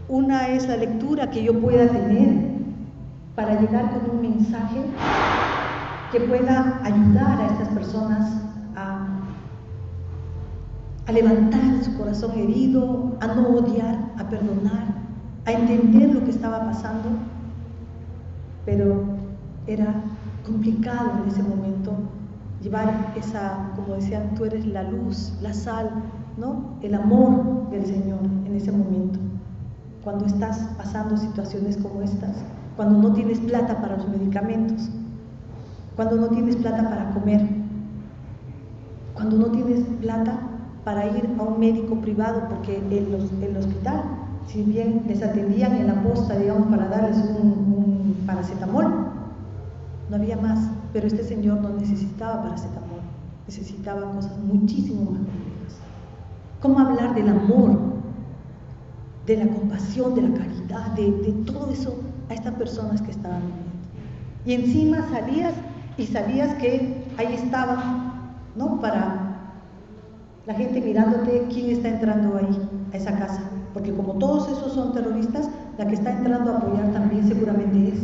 Una es la lectura que yo pueda tener para llegar con un mensaje que pueda ayudar a estas personas a levantar su corazón herido, a no odiar, a perdonar, a entender lo que estaba pasando. Pero era complicado en ese momento llevar esa, como decían, tú eres la luz, la sal, ¿no?, el amor del Señor en ese momento. Cuando estás pasando situaciones como estas, cuando no tienes plata para los medicamentos, cuando no tienes plata para comer, cuando no tienes plata para ir a un médico privado, porque el hospital, si bien les atendían en la posta, digamos, para darles un paracetamol, no había más, pero este señor no necesitaba paracetamol, necesitaba cosas muchísimo más complejas. ¿Cómo hablar del amor de la compasión, de la caridad, de todo eso a estas personas que estaban viviendo. Y encima salías y sabías que ahí estaba, ¿no? Para la gente mirándote quién está entrando ahí, a esa casa. Porque como todos esos son terroristas, la que está entrando a apoyar también seguramente es.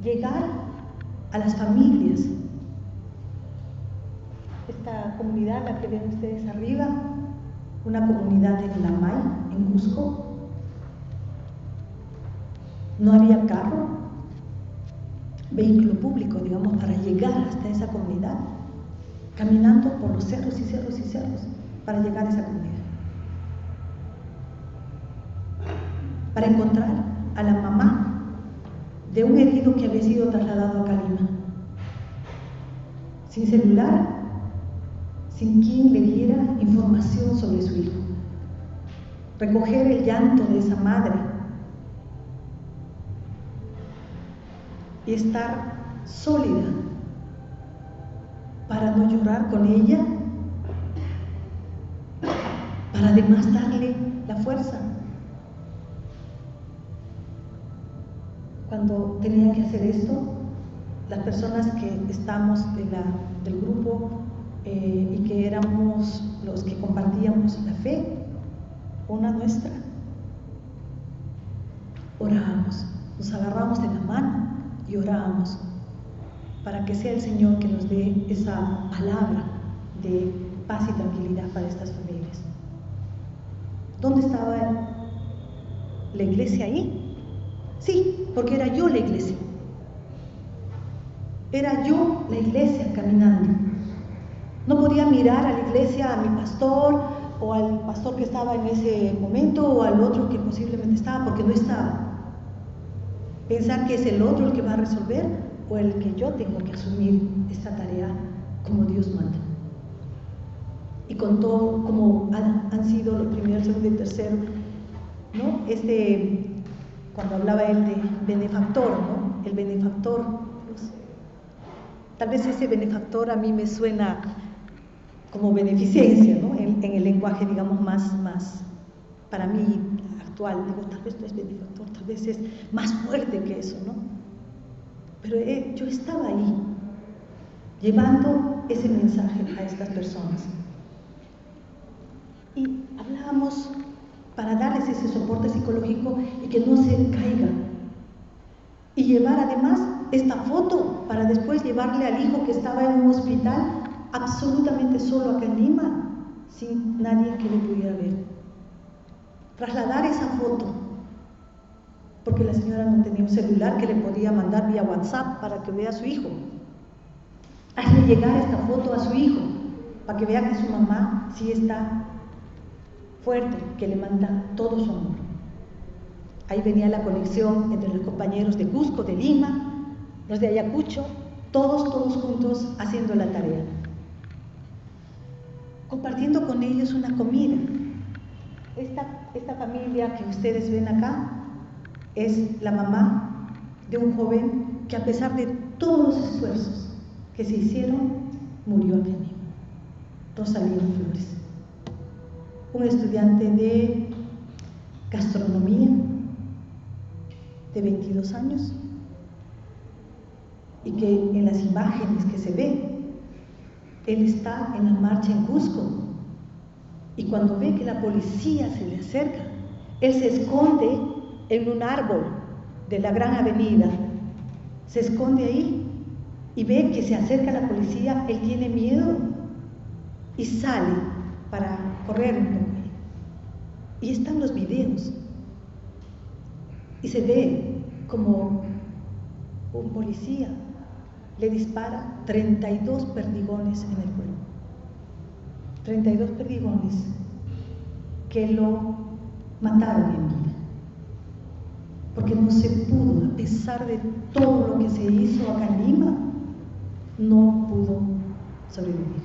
Llegar a las familias. Esta comunidad, la que ven ustedes arriba, una comunidad en Lamay, en Cusco. No había carro, vehículo público, digamos, para llegar hasta esa comunidad, caminando por los cerros y cerros y cerros para llegar a esa comunidad. Para encontrar a la mamá de un herido que había sido trasladado a Calima, sin celular, sin quien le diera información sobre su hijo. Recoger el llanto de esa madre y estar sólida para no llorar con ella, para además darle la fuerza. Cuando tenía que hacer esto, las personas que estamos del grupo y que éramos los que compartíamos la fe, una nuestra, orábamos, nos agarramos de la mano y orábamos para que sea el Señor que nos dé esa palabra de paz y tranquilidad para estas familias. ¿Dónde estaba la iglesia ahí? Sí, porque era yo la iglesia. Era yo la iglesia caminando. No podía mirar a la iglesia, a mi pastor o al pastor que estaba en ese momento o al otro que posiblemente estaba, porque no estaba. Pensar que es el otro el que va a resolver o el que yo tengo que asumir esta tarea como Dios manda. Y con todo, como han sido el primero, el segundo y el tercero, ¿no? Cuando hablaba él de benefactor, ¿no? El benefactor, pues, tal vez ese benefactor a mí me suena como beneficencia, ¿no? En el lenguaje, digamos, más para mí actual. Digo, tal vez no es benefactor, tal vez es más fuerte que eso, ¿no? Pero yo estaba ahí, llevando ese mensaje a estas personas. Y hablábamos para darles ese soporte psicológico y que no se caigan. Y llevar además esta foto para después llevarle al hijo que estaba en un hospital absolutamente solo acá en Lima, sin nadie que le pudiera ver. Trasladar esa foto, porque la señora no tenía un celular que le podía mandar vía WhatsApp para que vea a su hijo. Hazle llegar esta foto a su hijo, para que vea que su mamá sí está fuerte, que le manda todo su amor. Ahí venía la conexión entre los compañeros de Cusco, de Lima, los de Ayacucho, todos juntos haciendo la tarea. Compartiendo con ellos una comida. Esta familia que ustedes ven acá es la mamá de un joven que, a pesar de todos los esfuerzos que se hicieron, murió aquí en Lima. Rosalino Flores, un estudiante de gastronomía de 22 años y que en las imágenes que se ve, él está en la marcha en Cusco y cuando ve que la policía se le acerca, él se esconde en un árbol de la gran avenida, se esconde ahí y ve que se acerca la policía, él tiene miedo y sale para correr un poco. Y están los videos y se ve como un policía le dispara 32 perdigones en el cuerpo. 32 perdigones que lo mataron en vida. Porque no se pudo, a pesar de todo lo que se hizo acá en Lima, no pudo sobrevivir.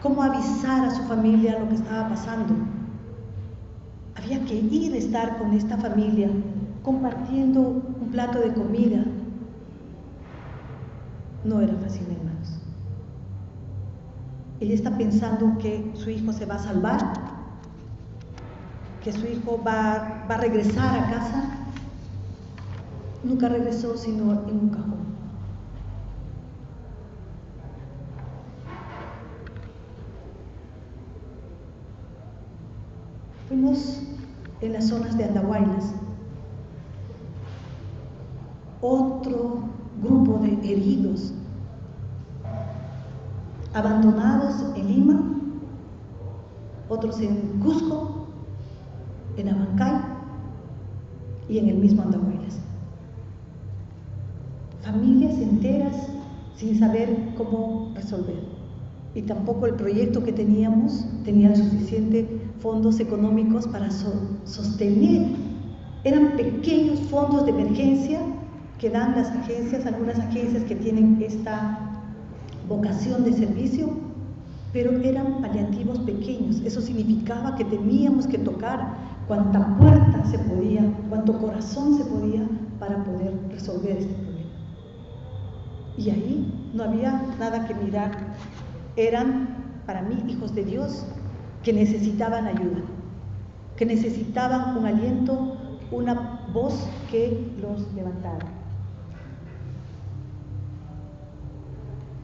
¿Cómo avisar a su familia lo que estaba pasando? Había que ir a estar con esta familia, compartiendo un plato de comida. No era fácil, hermanos. ella está pensando que su hijo se va a salvar, que su hijo va a regresar a casa. Nunca regresó, sino en un cajón. Fuimos en las zonas de Andahuaylas. Otro grupo de heridos, abandonados en Lima, otros en Cusco, en Abancay y en el mismo Andahuaylas. Familias enteras sin saber cómo resolver. Y tampoco el proyecto que teníamos tenía suficientes fondos económicos para sostener. Eran pequeños fondos de emergencia que dan las agencias, algunas agencias que tienen esta vocación de servicio, pero eran paliativos pequeños. Eso significaba que teníamos que tocar cuanta puerta se podía, cuanto corazón se podía para poder resolver este problema. Y ahí no había nada que mirar. Eran, para mí, hijos de Dios que necesitaban ayuda, que necesitaban un aliento, una voz que los levantara.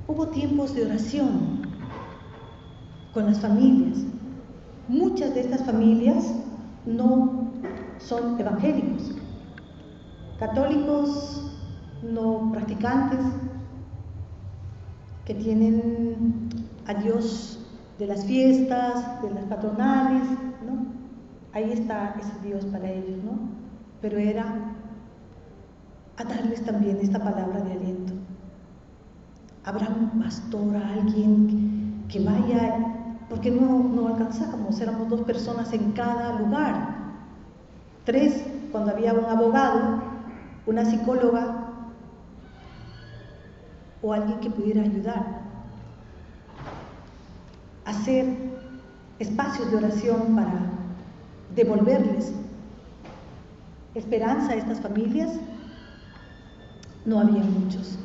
Hubo tiempos de oración con las familias. Muchas de estas familias no son evangélicos, católicos no practicantes, que tienen a Dios de las fiestas, de las patronales, ¿no? Ahí está ese Dios para ellos, ¿no? Pero era a darles también esta palabra de aliento. Habrá un pastor, alguien que vaya, porque no alcanzábamos, éramos 2 personas en cada lugar, 3 cuando había un abogado, una psicóloga o alguien que pudiera ayudar. Hacer espacios de oración para devolverles esperanza a estas familias, no había muchos.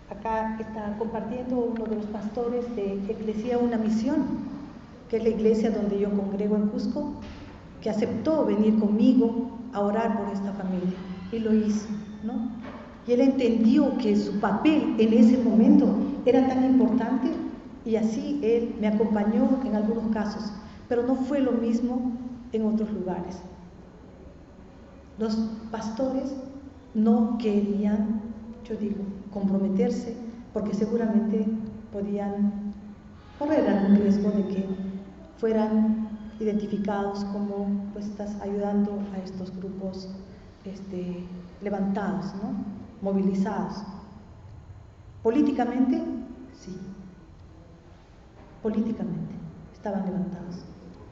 Acá está compartiendo uno de los pastores de Iglesia Una Misión, que es la iglesia donde yo congrego en Cusco, que aceptó venir conmigo a orar por esta familia, y lo hizo, ¿no? Y él entendió que su papel en ese momento era tan importante, y así él me acompañó en algunos casos, pero no fue lo mismo en otros lugares. Los pastores no querían, yo digo, comprometerse, porque seguramente podían correr algún riesgo de que fueran identificados como, pues, estás ayudando a estos grupos levantados, ¿no? Movilizados. Políticamente, sí. Políticamente estaban levantados.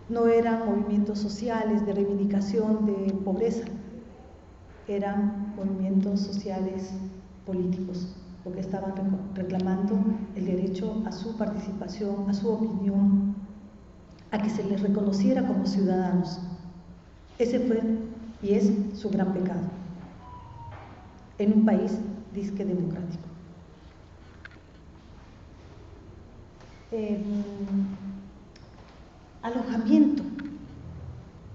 No eran movimientos sociales de reivindicación de pobreza, eran movimientos sociales políticos, porque estaban reclamando el derecho a su participación, a su opinión, a que se les reconociera como ciudadanos. Ese fue y es su gran pecado en un país disque democrático. Alojamiento,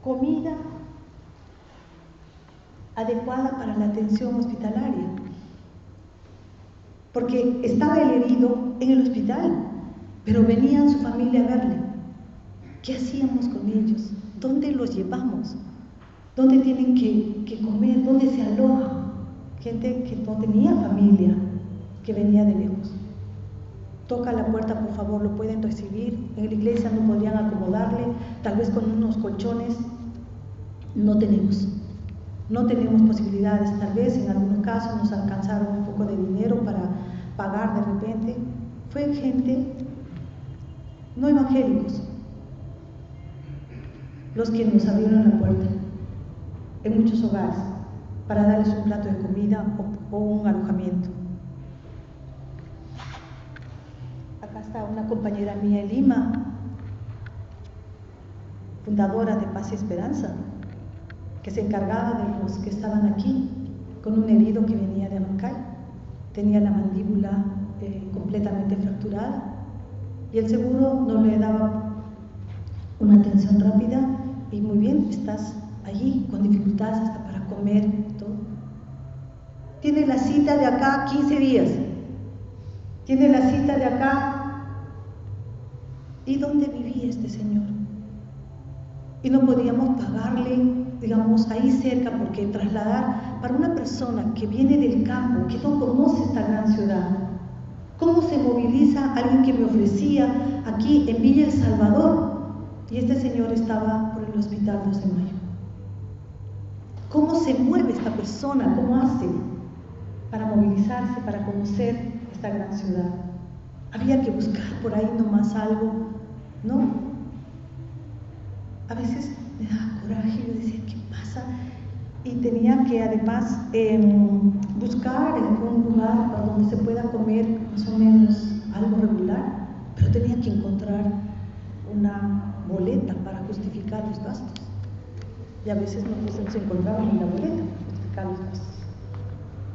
comida adecuada para la atención hospitalaria, porque estaba el herido en el hospital, pero venía su familia a verle. ¿Qué hacíamos con ellos? ¿Dónde los llevamos? ¿Dónde tienen que comer? ¿Dónde se alojan? Gente que no tenía familia, que venía de lejos. Toca la puerta, por favor, lo pueden recibir. En la iglesia no podrían acomodarle, tal vez con unos colchones. No tenemos posibilidades. Tal vez en algunos casos nos alcanzaron un poco de dinero para pagar de repente. Fue gente no evangélicos los que nos abrieron la puerta en muchos hogares para darles un plato de comida o un alojamiento. Acá está una compañera mía en Lima, fundadora de Paz y Esperanza, que se encargaba de los que estaban aquí con un herido que venía de Abancay. Tenía la mandíbula completamente fracturada, y el seguro no le daba una atención rápida y muy bien, estás allí con dificultades hasta para comer y todo. Tiene la cita de acá 15 días, tiene la cita de acá. ¿Y dónde vivía este señor? Y no podíamos pagarle, digamos, ahí cerca, porque trasladar para una persona que viene del campo, que no conoce esta gran ciudad, ¿cómo se moviliza alguien que me ofrecía aquí en Villa El Salvador? Y este señor estaba por el hospital 2 de mayo. ¿Cómo se mueve esta persona? ¿Cómo hace para movilizarse, para conocer esta gran ciudad? Había que buscar por ahí nomás algo, ¿no? A veces me daba coraje, yo decía, ¿qué pasa? Y tenía que además buscar algún lugar para donde se pueda comer más o menos algo regular, pero tenía que encontrar una boleta para justificar los gastos. Y a veces no se encontraba ni la boleta para justificar los gastos,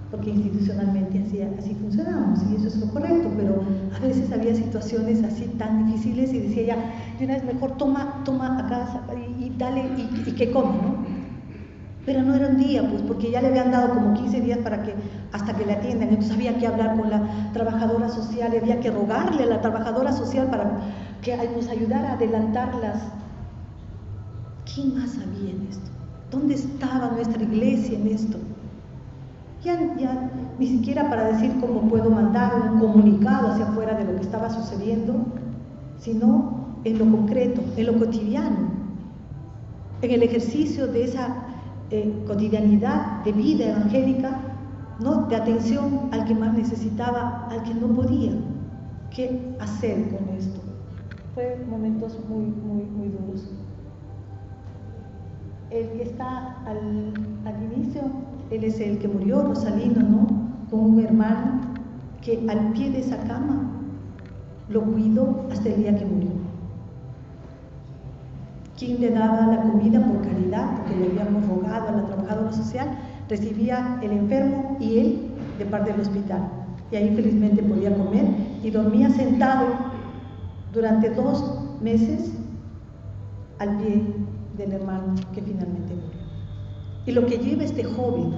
porque institucionalmente así funcionamos, y eso es lo correcto, pero a veces había situaciones así tan difíciles y decía ya, de una vez mejor toma acá y dale y que coma, ¿no? Pero no era un día, pues, porque ya le habían dado como 15 días hasta que le atiendan. Entonces había que hablar con la trabajadora social y había que rogarle a la trabajadora social para que nos ayudara a adelantarlas. ¿Quién más sabía en esto? ¿Dónde estaba nuestra iglesia en esto? Ya ni siquiera para decir cómo puedo mandar un comunicado hacia afuera de lo que estaba sucediendo, sino en lo concreto, en lo cotidiano, en el ejercicio de esa cotidianidad de vida evangélica, ¿no? De atención al que más necesitaba, al que no podía. ¿Qué hacer con esto? Fue momentos muy duros. El que está al inicio, él es el que murió, Rosalino, ¿no? Con un hermano que al pie de esa cama lo cuidó hasta el día que murió. Quien le daba la comida por caridad, porque le habíamos rogado a la trabajadora social, recibía el enfermo y él de parte del hospital. Y ahí felizmente podía comer y dormía sentado durante 2 meses al pie del hermano que finalmente murió. Y lo que lleva este joven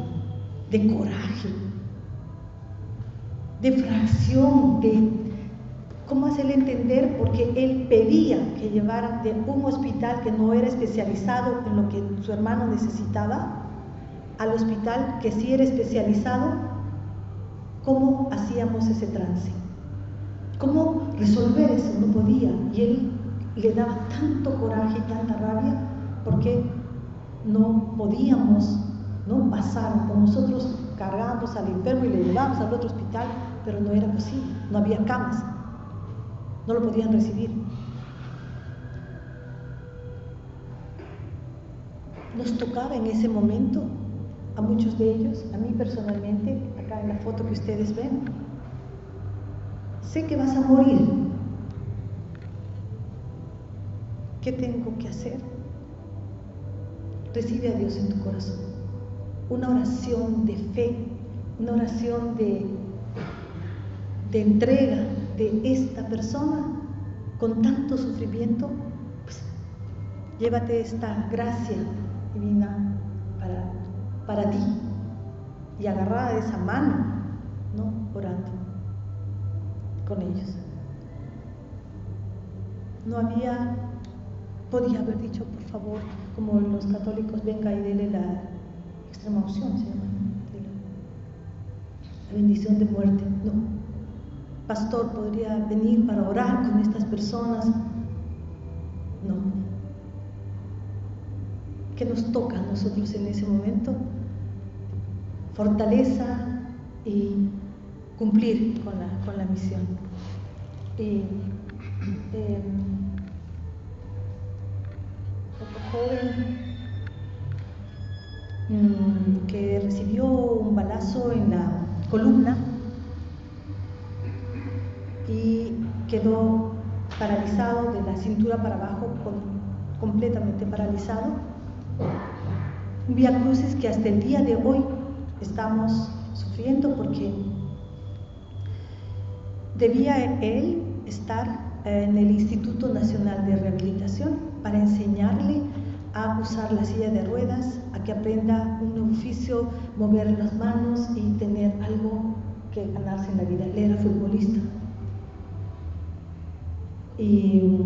de coraje, de fracción, de cómo hacerle entender, porque él pedía que llevaran de un hospital que no era especializado en lo que su hermano necesitaba, al hospital que sí era especializado. ¿Cómo hacíamos ese trance? ¿Cómo resolver eso? No podía. Y él le daba tanto coraje y tanta rabia porque no podíamos, ¿no?, pasar con nosotros cargamos al enfermo y le llevamos al otro hospital, pero no era posible, no había camas, no lo podían recibir. Nos tocaba en ese momento, a muchos de ellos, a mí personalmente, acá en la foto que ustedes ven, sé que vas a morir. ¿Qué tengo que hacer? Recibe a Dios en tu corazón. Una oración de fe, una oración de entrega de esta persona con tanto sufrimiento, pues llévate esta gracia divina para ti, y agarrada de esa mano, ¿no?, orando con ellos. Podía haber dicho, por favor, como los católicos, venga y dele la extrema unción, se llama, la bendición de muerte. No. Pastor, ¿podría venir para orar con estas personas? No. ¿Qué nos toca a nosotros en ese momento? Fortaleza y cumplir con la misión. Otro joven que recibió un balazo en la columna y quedó paralizado de la cintura para abajo, completamente paralizado. Un viacrucis que hasta el día de hoy estamos sufriendo, porque debía él estar en el Instituto Nacional de Rehabilitación para enseñarle a usar la silla de ruedas, a que aprenda un oficio, mover las manos y tener algo que ganarse en la vida. Él era futbolista. Y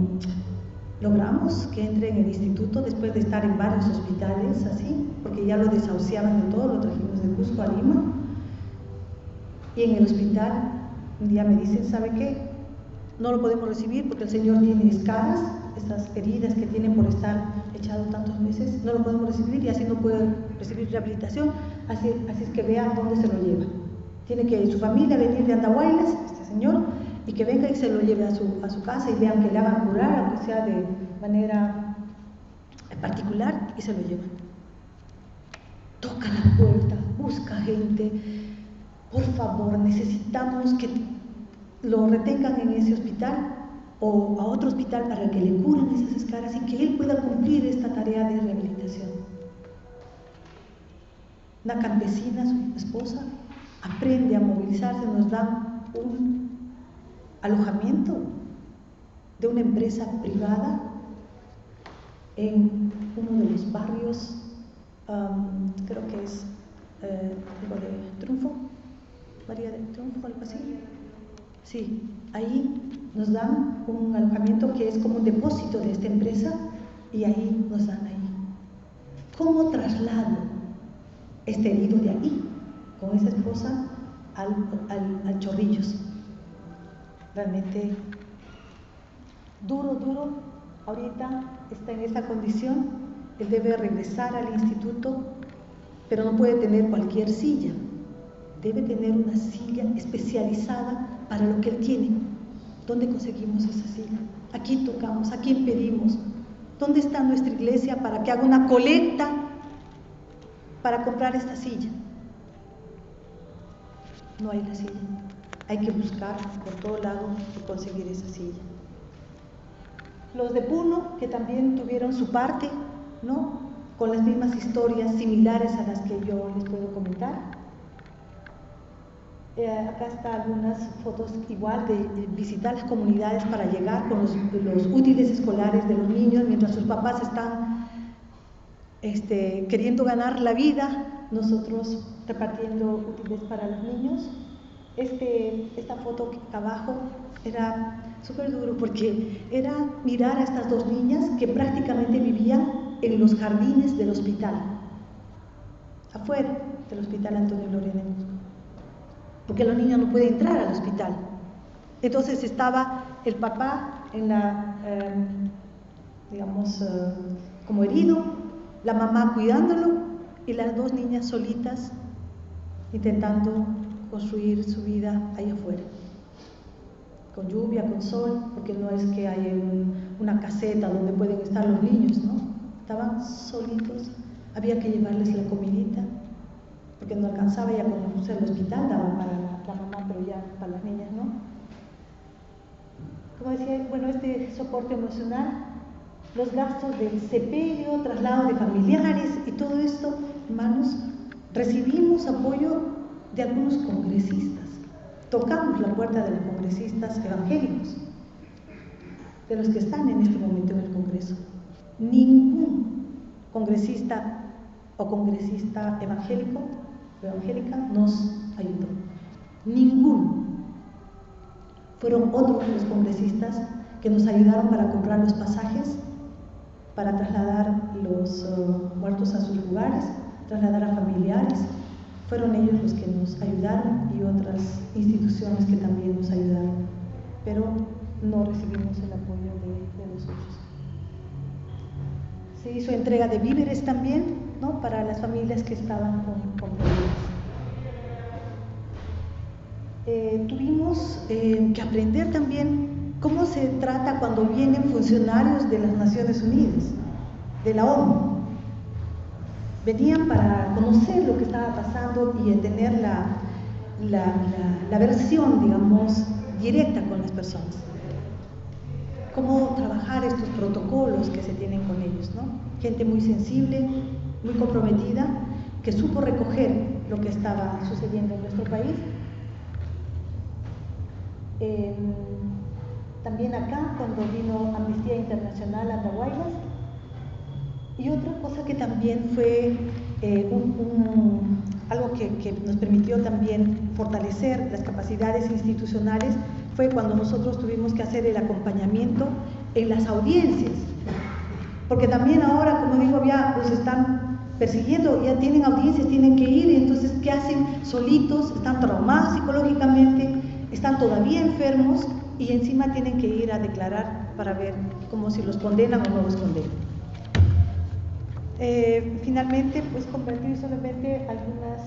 logramos que entre en el instituto después de estar en varios hospitales, así, porque ya lo desahuciaban de todo, lo trajimos de Cusco a Lima. Y en el hospital un día me dicen, ¿sabe qué? No lo podemos recibir porque el señor tiene escaras, estas heridas que tiene por estar echado tantos meses, no lo podemos recibir y así no puede recibir rehabilitación, así es que vea dónde se lo lleva. Tiene que su familia venir de Andahuaylas, este señor, y que venga y se lo lleve a su casa y vean que le hagan curar, aunque sea de manera particular, y se lo llevan. Toca la puerta, busca gente, por favor, necesitamos que lo retengan en ese hospital o a otro hospital para que le curen esas escaras y que él pueda cumplir esta tarea de rehabilitación. Una campesina, su esposa, aprende a movilizarse, nos dan un alojamiento de una empresa privada en uno de los barrios, creo que es algo de Triunfo, María del Triunfo, algo así. Sí, ahí nos dan un alojamiento que es como un depósito de esta empresa y ahí nos dan ahí. ¿Cómo traslado este herido de ahí con esa esposa al Chorrillos? Realmente duro, ahorita está en esa condición, él debe regresar al instituto, pero no puede tener cualquier silla, debe tener una silla especializada para lo que él tiene. ¿Dónde conseguimos esa silla? ¿A quién tocamos? ¿A quién pedimos? ¿Dónde está nuestra iglesia para que haga una colecta para comprar esta silla? No hay la silla. Hay que buscar por todo lado y conseguir esa silla. Los de Puno, que también tuvieron su parte, ¿no? Con las mismas historias similares a las que yo les puedo comentar. Acá están algunas fotos igual de visitar las comunidades para llegar con los útiles escolares de los niños mientras sus papás están queriendo ganar la vida, nosotros repartiendo útiles para los niños. Esta foto abajo era súper duro porque era mirar a estas dos niñas que prácticamente vivían en los jardines del hospital, afuera del hospital Antonio Lorena, porque los niños no pueden entrar al hospital. Entonces estaba el papá en la, como herido, la mamá cuidándolo y las dos niñas solitas intentando construir su vida ahí afuera, con lluvia, con sol, porque no es que hay una caseta donde pueden estar los niños, ¿no? Estaban solitos, había que llevarles la comidita, porque no alcanzaba ya cuando puse al hospital, daban para la mamá, pero ya para las niñas, ¿no? Como decía, bueno, este soporte emocional, los gastos del sepelio, traslado de familiares y todo esto, hermanos, recibimos apoyo de algunos congresistas. Tocamos la puerta de los congresistas evangélicos, de los que están en este momento en el Congreso. Ningún congresista o congresista evangélico o evangélica nos ayudó. Ninguno. Fueron otros los congresistas que nos ayudaron para comprar los pasajes, para trasladar los muertos a sus lugares, trasladar a familiares. Fueron ellos los que nos ayudaron y otras instituciones que también nos ayudaron, pero no recibimos el apoyo de nosotros. Se hizo entrega de víveres también, ¿no? Para las familias que estaban con problemas. Tuvimos que aprender también cómo se trata cuando vienen funcionarios de las Naciones Unidas, de la ONU. Venían para conocer lo que estaba pasando y tener la versión, digamos, directa con las personas. Cómo trabajar estos protocolos que se tienen con ellos, ¿no? Gente muy sensible, muy comprometida, que supo recoger lo que estaba sucediendo en nuestro país. también acá cuando vino Amnistía Internacional a Andahuaylas. Y otra cosa que también fue algo que nos permitió también fortalecer las capacidades institucionales fue cuando nosotros tuvimos que hacer el acompañamiento en las audiencias, porque también ahora, como digo, ya los están persiguiendo, ya tienen audiencias, tienen que ir, y entonces ¿qué hacen? Solitos, están traumados psicológicamente, están todavía enfermos y encima tienen que ir a declarar para ver como si los condenan o no los condenan. Finalmente, pues compartir solamente algunas,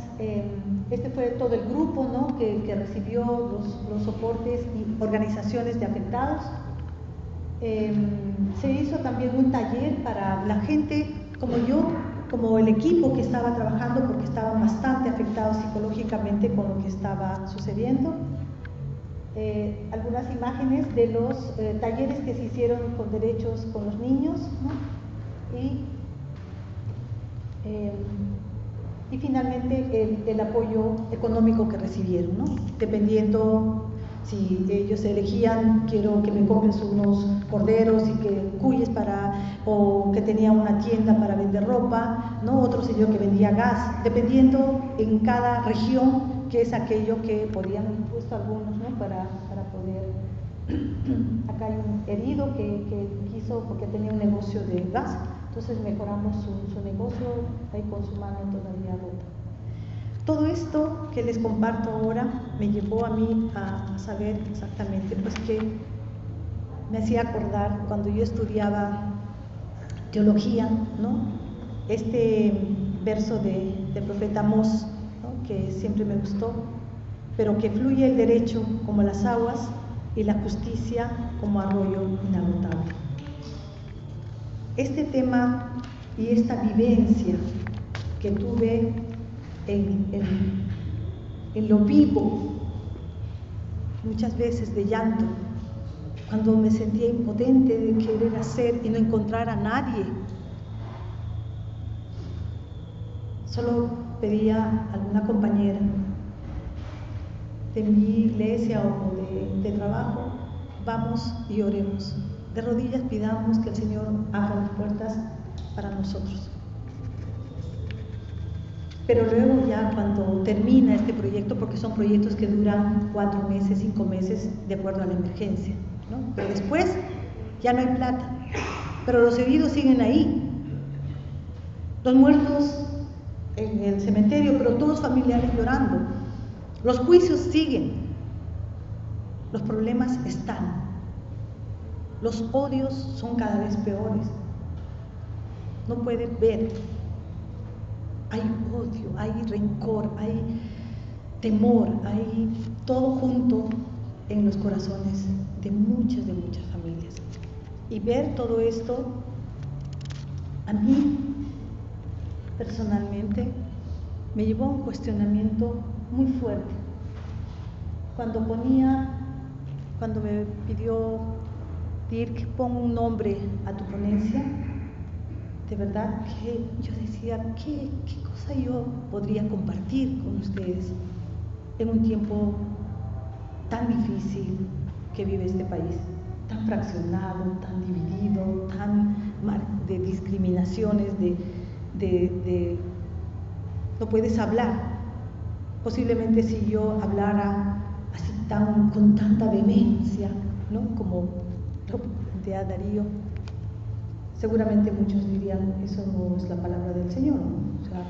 este fue todo el grupo, ¿no?, que recibió los soportes y organizaciones de afectados. Se hizo también un taller para la gente como yo, como el equipo que estaba trabajando, porque estaban bastante afectados psicológicamente con lo que estaba sucediendo. Algunas imágenes de los talleres que se hicieron con derechos con los niños, ¿no? Y finalmente el apoyo económico que recibieron, ¿no? Dependiendo si ellos elegían, quiero que me compres unos corderos y que cuyes o que tenía una tienda para vender ropa, ¿no? Otro señor que vendía gas, dependiendo en cada región qué es aquello que podían impuesto algunos, ¿no? Para poder. Acá hay un herido que quiso, porque tenía un negocio de gas, entonces mejoramos su negocio ahí con su mano todavía rota. Todo esto que les comparto ahora me llevó a mí a saber exactamente, pues que me hacía acordar cuando yo estudiaba teología, ¿no? Este verso del profeta Amós, ¿no?, que siempre me gustó, pero que fluye el derecho como las aguas y la justicia como arroyo inagotable. Este tema y esta vivencia que tuve en lo vivo, muchas veces de llanto, cuando me sentía impotente de querer hacer y no encontrar a nadie, solo pedía a alguna compañera de mi iglesia o de trabajo, vamos y oremos. De rodillas pidamos que el Señor abra las puertas para nosotros. Pero luego ya cuando termina este proyecto, porque son proyectos que duran 4 meses, 5 meses, de acuerdo a la emergencia, ¿no? Pero después ya no hay plata, pero los heridos siguen ahí, los muertos en el cementerio, pero todos familiares llorando, los juicios siguen, los problemas están, los odios son cada vez peores, no pueden ver. Hay odio, hay rencor, hay temor, hay todo junto en los corazones de muchas familias. Y ver todo esto, a mí personalmente, me llevó a un cuestionamiento muy fuerte. Cuando me pidió Dirk, pon un nombre a tu ponencia, de verdad que yo decía, ¿qué cosa yo podría compartir con ustedes en un tiempo tan difícil que vive este país, tan fraccionado, tan dividido, tan de discriminaciones, no puedes hablar. Posiblemente si yo hablara así con tanta vehemencia, ¿no?, como lo plantea Darío, seguramente muchos dirían, eso no es la palabra del Señor, ¿no? O sea,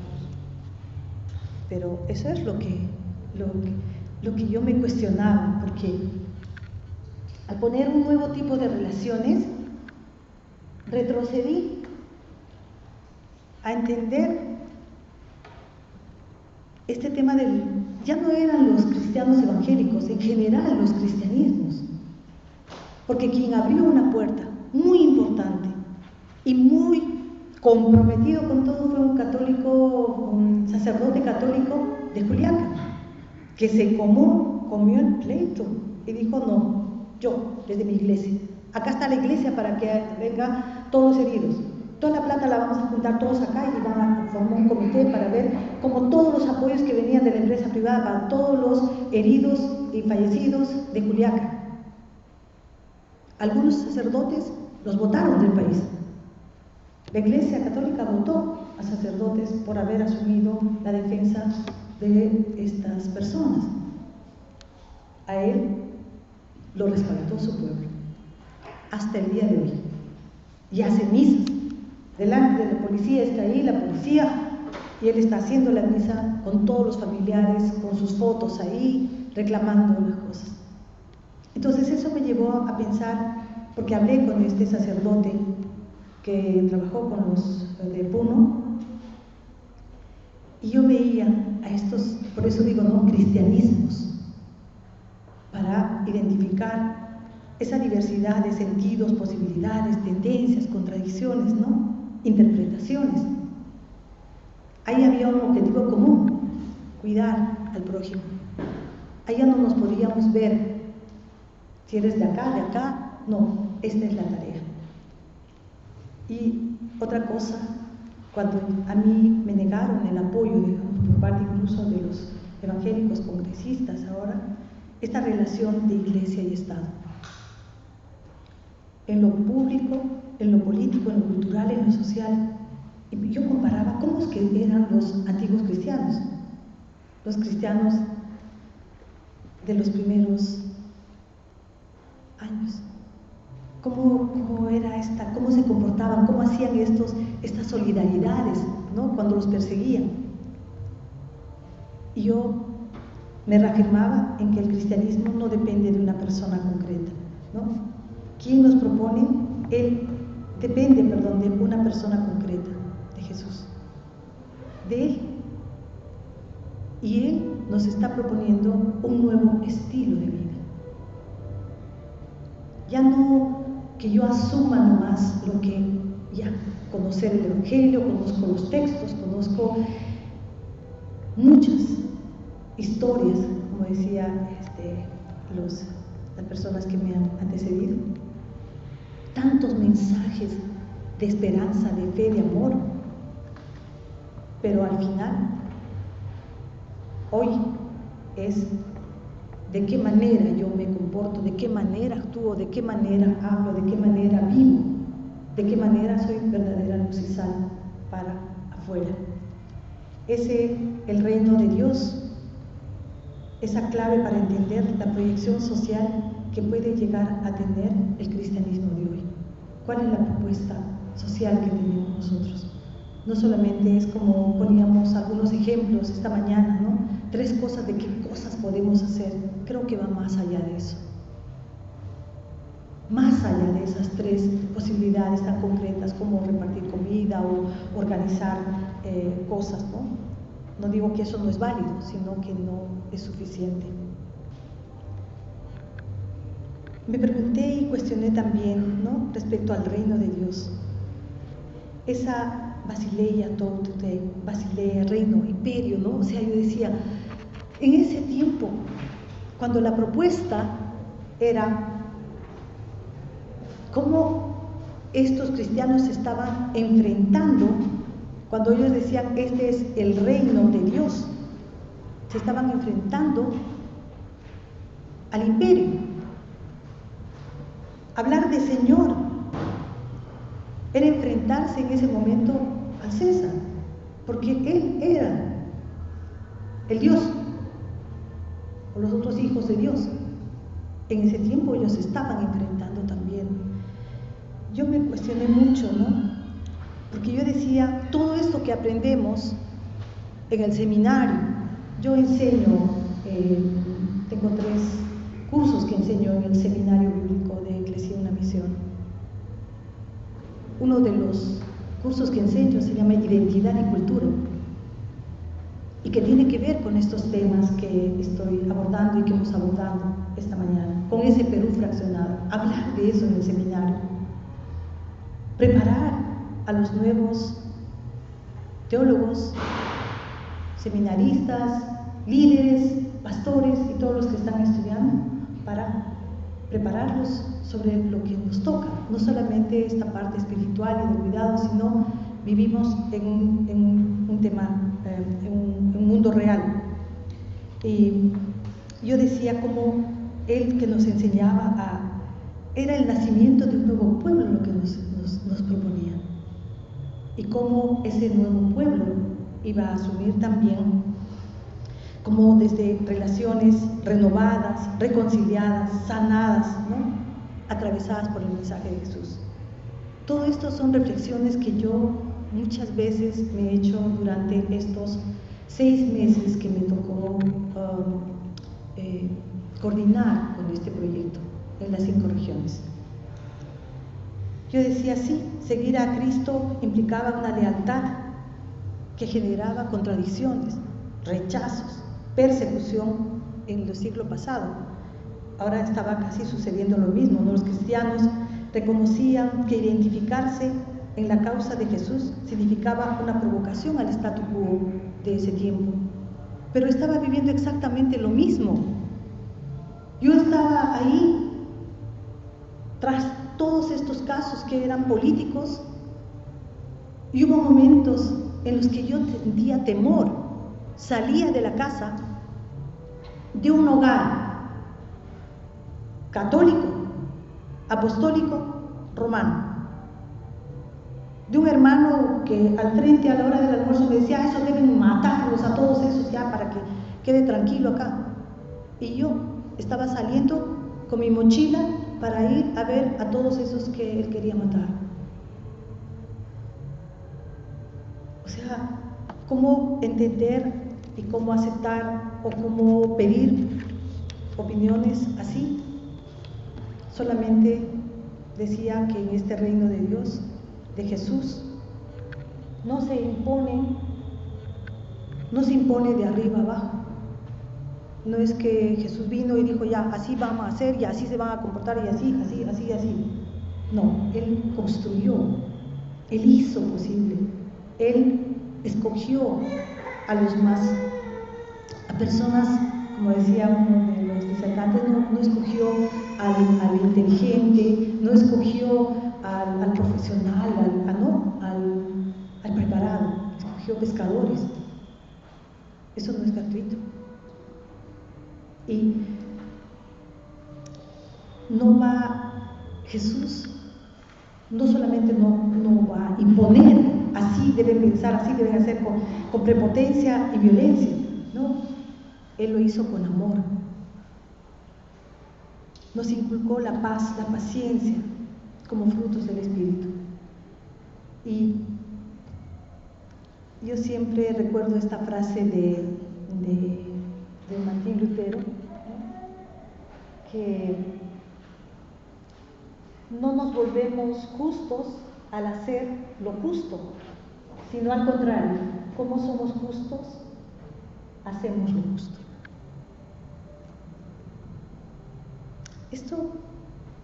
pero eso es lo que yo me cuestionaba, porque al poner un nuevo tipo de relaciones, retrocedí a entender este tema ya no eran los cristianos evangélicos, en general los cristianismos, porque quien abrió una puerta muy importante y muy comprometido con todo fue un sacerdote católico de Juliaca, que se comió el pleito y dijo, no, yo, desde mi iglesia, acá está la iglesia para que vengan todos los heridos, toda la plata la vamos a juntar todos acá y van a formar un comité para ver cómo todos los apoyos que venían de la empresa privada para todos los heridos y fallecidos de Juliaca. Algunos sacerdotes los votaron del país. La Iglesia Católica votó a sacerdotes por haber asumido la defensa de estas personas. A él lo respaldó su pueblo, hasta el día de hoy. Y hace misas. Delante de la policía está ahí la policía, y él está haciendo la misa con todos los familiares, con sus fotos ahí, reclamando las cosas. Entonces eso me llevó a pensar, porque hablé con este sacerdote que trabajó con los de Puno, y yo veía a estos, por eso digo, no, cristianismos, para identificar esa diversidad de sentidos, posibilidades, tendencias, contradicciones, ¿no? Interpretaciones. Ahí había un objetivo común: cuidar al prójimo. Ahí ya no nos podíamos ver si eres de acá, no, esta es la tarea. Y otra cosa, cuando a mí me negaron el apoyo, digamos, por parte incluso de los evangélicos congresistas ahora, esta relación de iglesia y Estado. En lo público, en lo político, en lo cultural, en lo social. Y yo comparaba cómo es que eran los antiguos cristianos, los cristianos de los primeros años. Cómo era cómo se comportaban, cómo hacían estas solidaridades, ¿no? Cuando los perseguían. Y yo me reafirmaba en que el cristianismo no depende de una persona concreta, ¿no? ¿Quién nos propone? Él depende, de una persona concreta, de Jesús, de Él. Y Él nos está proponiendo un nuevo estilo de vida. Ya no que yo asuma nomás lo que ya, conocer el Evangelio, conozco los textos, conozco muchas historias, como decía las personas que me han antecedido, tantos mensajes de esperanza, de fe, de amor, pero al final, hoy es de qué manera yo me comporto, de qué manera actúo, de qué manera hablo, de qué manera vivo, de qué manera soy verdadera luz y sal para afuera. El reino de Dios, esa clave para entender la proyección social que puede llegar a tener el cristianismo de hoy. ¿Cuál es la propuesta social que tenemos nosotros? No solamente es como poníamos algunos ejemplos esta mañana, ¿no? 3 cosas de qué cosas podemos hacer. Creo que va más allá de eso. Más allá de esas 3 posibilidades tan concretas como repartir comida o organizar cosas, ¿no? No digo que eso no es válido, sino que no es suficiente. Me pregunté y cuestioné también, ¿no? Respecto al reino de Dios. Esa Basileia, Toutute, Basilea, reino, imperio, ¿no? O sea, yo decía, en ese tiempo, cuando la propuesta era cómo estos cristianos se estaban enfrentando, cuando ellos decían, este es el reino de Dios, se estaban enfrentando al imperio. Hablar de Señor era enfrentarse en ese momento al César, porque él era el Dios, o los otros hijos de Dios. En ese tiempo ellos se estaban enfrentando también. Yo me cuestioné mucho, ¿no? Porque yo decía, todo esto que aprendemos en el seminario, yo enseño, tengo 3 cursos que enseño en el seminario bíblico de Iglesia y una Misión. Uno de los cursos que enseño se llama Identidad y Cultura, y que tiene que ver con estos temas que estoy abordando y que hemos abordado esta mañana, con ese Perú fraccionado. Hablar de eso en el seminario, preparar a los nuevos teólogos, seminaristas, líderes, pastores y todos los que están estudiando, para prepararlos sobre lo que nos toca, no solamente esta parte espiritual y de cuidado, sino vivimos en un tema, en un mundo real. Y yo decía como él que nos enseñaba era el nacimiento de un nuevo pueblo lo que nos proponía. Y cómo ese nuevo pueblo iba a asumir también, como desde relaciones renovadas, reconciliadas, sanadas, ¿no?, atravesadas por el mensaje de Jesús. Todo esto son reflexiones que yo muchas veces me he hecho durante estos 6 meses que me tocó coordinar con este proyecto en las 5 regiones. Yo decía, sí, seguir a Cristo implicaba una lealtad que generaba contradicciones, rechazos, persecución en el siglo pasado. Ahora estaba casi sucediendo lo mismo, ¿no? Los cristianos reconocían que identificarse en la causa de Jesús significaba una provocación al statu quo de ese tiempo, pero estaba viviendo exactamente lo mismo. Yo estaba ahí tras todos estos casos que eran políticos, y hubo momentos en los que yo sentía temor. Salía de la casa de un hogar católico, apostólico, romano, de un hermano que al frente a la hora del almuerzo me decía, eso deben matarlos a todos esos ya para que quede tranquilo acá. Y yo estaba saliendo con mi mochila para ir a ver a todos esos que él quería matar. O sea, cómo entender y cómo aceptar o cómo pedir opiniones así. Solamente decía que en este reino de Dios, de Jesús, no se impone de arriba abajo. No es que Jesús vino y dijo, ya, así vamos a hacer y así se van a comportar y así. No, Él construyó, Él hizo posible, Él escogió a personas, como decía uno de los disertantes, no escogió al inteligente, no escogió al profesional, al preparado, escogió pescadores. Eso no es gratuito. Y Jesús no solamente no va a imponer, así deben pensar, así deben hacer con prepotencia y violencia, no, Él lo hizo con amor. Nos inculcó la paz, la paciencia como frutos del Espíritu. Y yo siempre recuerdo esta frase de Martín Lutero, ¿no?, que no nos volvemos justos al hacer lo justo, sino al contrario, como somos justos, hacemos lo justo. Esto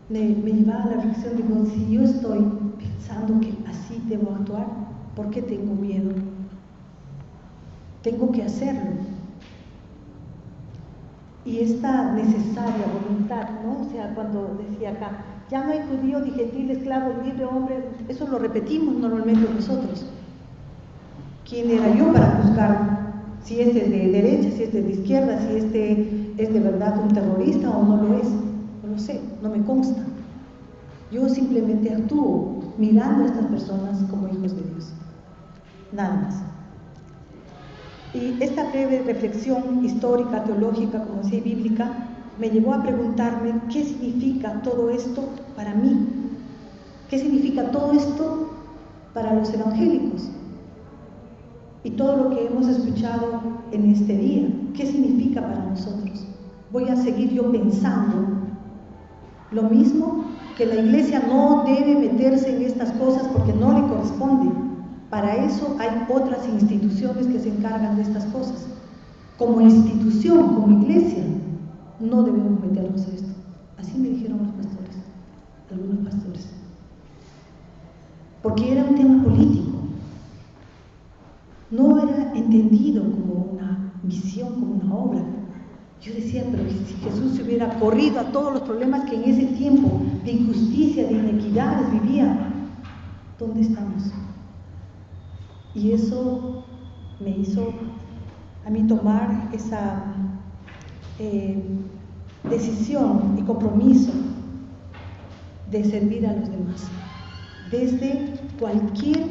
me lleva a la reflexión, digo, si yo estoy pensando que así debo actuar, ¿por qué tengo miedo? Tengo que hacerlo. Y esta necesaria voluntad, ¿no? O sea, cuando decía acá, ya no hay judío, ni gentil, esclavo, libre, hombre, eso lo repetimos normalmente nosotros. ¿Quién era yo para juzgar si este es de derecha, si este es de izquierda, si este es de verdad un terrorista o no lo es? No lo sé, no me consta. Yo simplemente actúo mirando a estas personas como hijos de Dios. Nada más. Y esta breve reflexión histórica, teológica, como decía, bíblica, me llevó a preguntarme qué significa todo esto para mí, qué significa todo esto para los evangélicos y todo lo que hemos escuchado en este día, qué significa para nosotros. Voy a seguir yo pensando lo mismo, que la iglesia no debe meterse en estas cosas porque no le corresponde. Para eso hay otras instituciones que se encargan de estas cosas. Como institución, como iglesia, no debemos meternos en esto. Así me dijeron los pastores, algunos pastores. Porque era un tema político. No era entendido como una misión, como una obra. Yo decía, pero si Jesús se hubiera corrido a todos los problemas que en ese tiempo de injusticia, de inequidades vivía, ¿dónde estamos? Y eso me hizo a mí tomar esa decisión y compromiso de servir a los demás, desde cualquier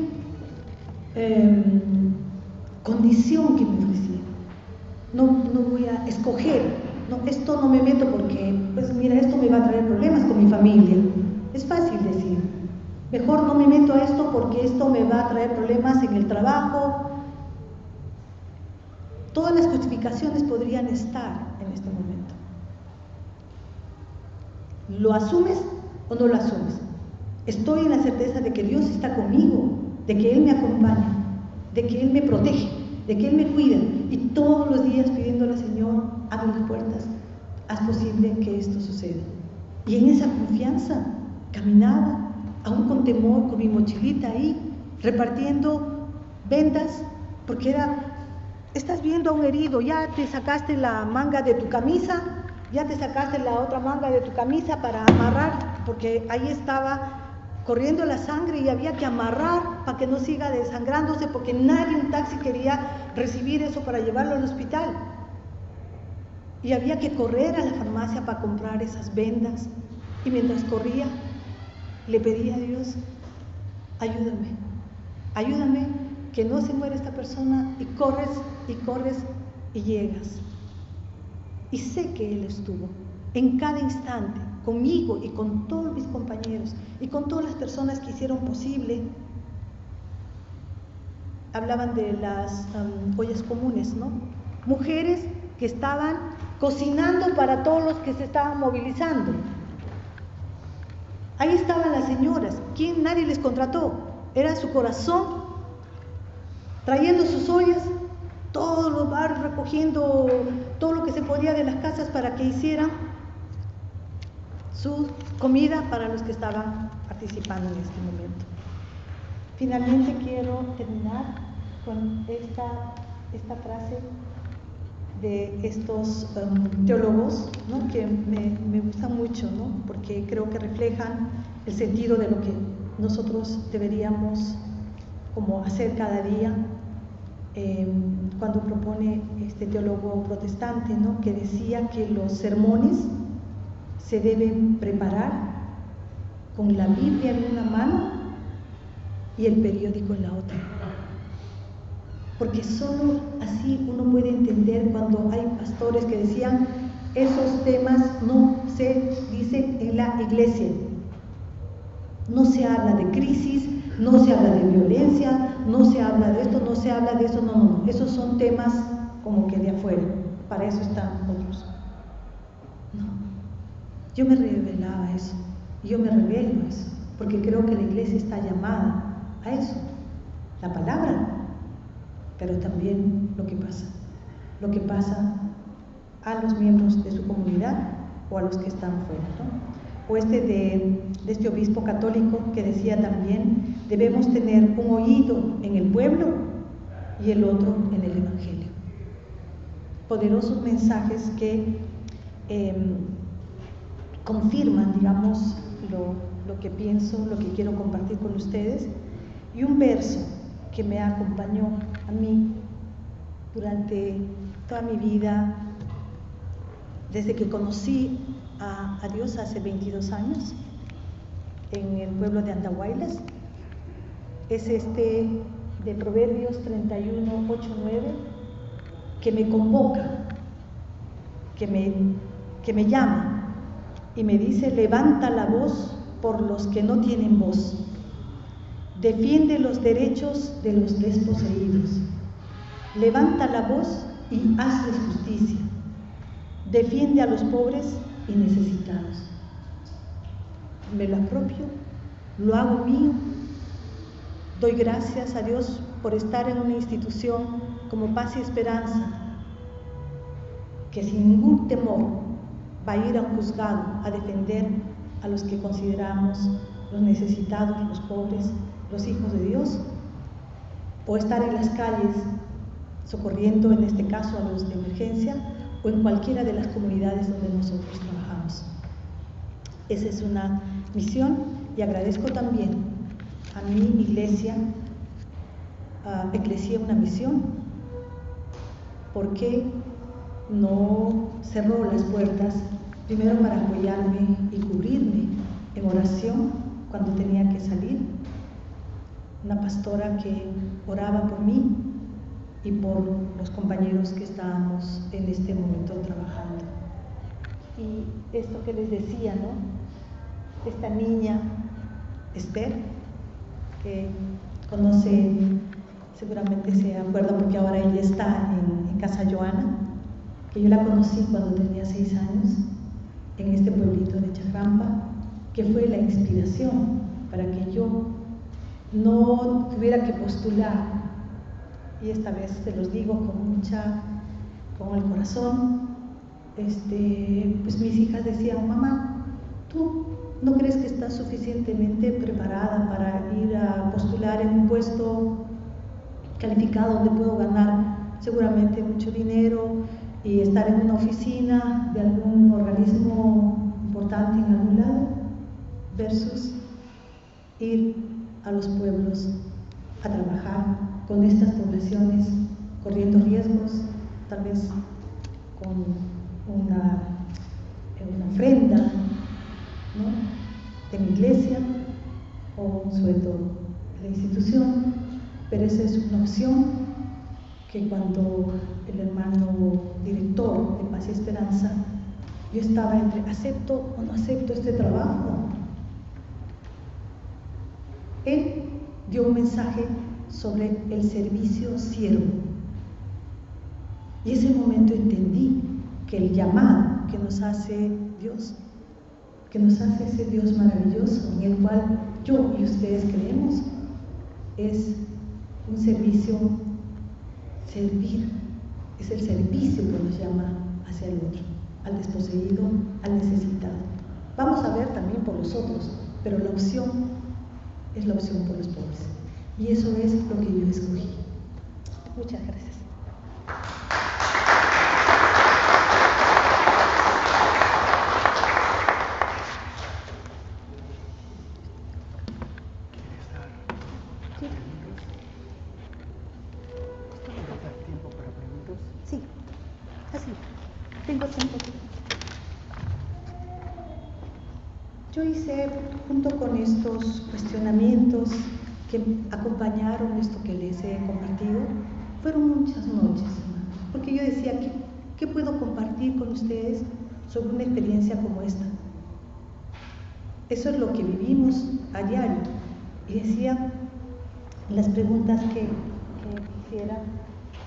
condición que me ofrecía. No voy a escoger, no, esto no me meto porque, pues mira, esto me va a traer problemas con mi familia. Es fácil decir, mejor no me meto a esto porque esto me va a traer problemas en el trabajo. Todas las justificaciones podrían estar en este momento. ¿Lo asumes o no lo asumes? Estoy en la certeza de que Dios está conmigo, de que Él me acompaña, de que Él me protege, de que Él me cuida, y todos los días pidiéndole al Señor, abre las puertas, haz posible que esto suceda. Y en esa confianza caminaba, aún con temor, con mi mochilita ahí, repartiendo vendas, porque estás viendo a un herido, ya te sacaste la manga de tu camisa, ya te sacaste la otra manga de tu camisa para amarrar, porque ahí estaba corriendo la sangre y había que amarrar para que no siga desangrándose, porque nadie, un taxi, quería recibir eso para llevarlo al hospital. Y había que correr a la farmacia para comprar esas vendas. Y mientras corría, le pedía a Dios, ayúdame, que no se muera esta persona, y corres y llegas. Y sé que Él estuvo en cada instante, conmigo y con todos mis compañeros y con todas las personas que hicieron posible. Hablaban de las ollas comunes, ¿no? Mujeres que estaban cocinando para todos los que se estaban movilizando. Ahí estaban las señoras, nadie les contrató, era su corazón, trayendo sus ollas, todos los barrios, recogiendo todo lo que se podía de las casas para que hicieran su comida para los que estaban participando en este momento. Finalmente quiero terminar con esta frase de estos teólogos, ¿no? Que me gustan mucho, ¿no? Porque creo que reflejan el sentido de lo que nosotros deberíamos como hacer cada día. Cuando propone este teólogo protestante, ¿no? Que decía que los sermones se deben preparar con la Biblia en una mano y el periódico en la otra, porque solo así uno puede entender cuando hay pastores que decían esos temas no se dicen en la iglesia, no se habla de crisis, no se habla de violencia, no se habla de esto, no se habla de eso, no, esos son temas como que de afuera, para eso están otros. No, yo me revelaba a eso, y yo me revelo a eso, porque creo que la iglesia está llamada a eso, la palabra, pero también lo que pasa a los miembros de su comunidad o a los que están fuera, ¿no? O de este obispo católico que decía también, debemos tener un oído en el pueblo y el otro en el evangelio. Poderosos mensajes que confirman, digamos, lo que pienso, lo que quiero compartir con ustedes, y un verso que me acompañó a mí durante toda mi vida, desde que conocí a Dios hace 22 años en el pueblo de Andahuaylas. Es de Proverbios 31, 8, 9, que me convoca, que me llama y me dice: levanta la voz por los que no tienen voz, defiende los derechos de los desposeídos, levanta la voz y hazles justicia, defiende a los pobres y necesitados. Me lo apropio, lo hago mío. Doy gracias a Dios por estar en una institución como Paz y Esperanza, que sin ningún temor va a ir a un juzgado a defender a los que consideramos los necesitados, los pobres, los hijos de Dios, o estar en las calles socorriendo, en este caso, a los de emergencia, o en cualquiera de las comunidades donde nosotros trabajamos. Esa es una misión, y agradezco también a mi iglesia, a Eclesia Una Misión, porque no cerró las puertas, primero para apoyarme y cubrirme en oración cuando tenía que salir, una pastora que oraba por mí y por los compañeros que estábamos en este momento trabajando. Y esto que les decía, ¿no? Esta niña, Esther, que conoce, seguramente se acuerda porque ahora ella está en Casa Joana, que yo la conocí cuando tenía 6 años, en este pueblito de Chacrampa, que fue la inspiración para que yo no tuviera que postular. Y esta vez se los digo con el corazón, pues mis hijas decían: mamá, ¿tú no crees que estás suficientemente preparada para ir a postular en un puesto calificado donde puedo ganar seguramente mucho dinero y estar en una oficina de algún organismo importante en algún lado, versus ir a los pueblos a trabajar con estas poblaciones, corriendo riesgos, tal vez con una ofrenda, ¿no?, de mi iglesia o un sueldo de la institución? Pero esa es una opción que cuando el hermano director de Paz y Esperanza, yo estaba entre ¿acepto o no acepto este trabajo? Él dio un mensaje sobre el servicio siervo. Y ese momento entendí que el llamado que nos hace Dios, que nos hace ese Dios maravilloso en el cual yo y ustedes creemos, es un servicio, servir, es el servicio que nos llama hacia el otro, al desposeído, al necesitado. Vamos a ver también por los otros, pero la opción es la opción por los pobres. Y eso es lo que yo escogí. Muchas gracias. Sí, así. Tengo tiempo. Yo hice, junto con estos cuestionamientos que acompañaron esto que les he compartido, fueron muchas noches, hermanos, porque yo decía, ¿qué puedo compartir con ustedes sobre una experiencia como esta? Eso es lo que vivimos a diario. Y decía, las preguntas que quisiera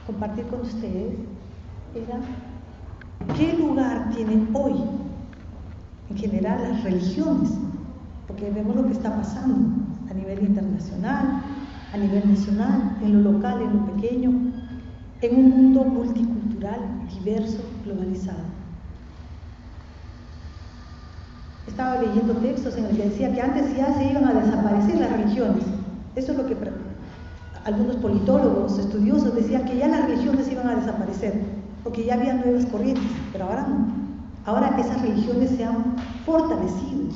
compartir con ustedes era: ¿qué lugar tienen hoy en general las religiones? Porque vemos lo que está pasando a nivel internacional, a nivel nacional, en lo local, en lo pequeño, en un mundo multicultural, diverso, globalizado. Estaba leyendo textos en el que decía que antes ya se iban a desaparecer las religiones. Eso es lo que algunos politólogos, estudiosos decían, que ya las religiones iban a desaparecer, porque ya había nuevas corrientes, pero ahora no. Ahora esas religiones se han fortalecido,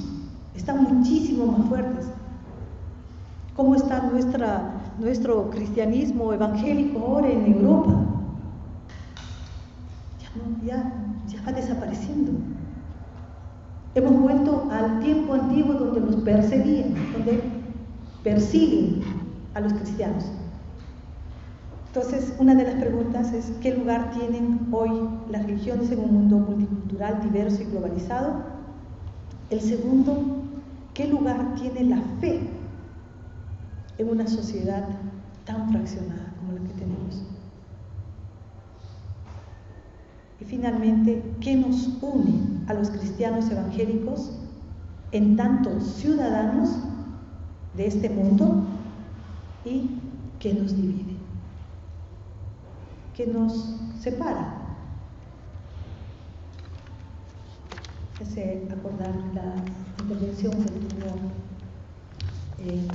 están muchísimo más fuertes. ¿Cómo está nuestro cristianismo evangélico ahora en Europa? Ya va desapareciendo. Hemos vuelto al tiempo antiguo donde nos perseguían, donde persiguen a los cristianos. Entonces, una de las preguntas es: ¿qué lugar tienen hoy las religiones en un mundo multicultural, diverso y globalizado? El segundo, ¿qué lugar tiene la fe en una sociedad tan fraccionada como la que tenemos? Y finalmente, ¿qué nos une a los cristianos evangélicos en tanto ciudadanos de este mundo y qué nos divide? ¿Qué nos separa? Me hace acordar la intervención que tuvo el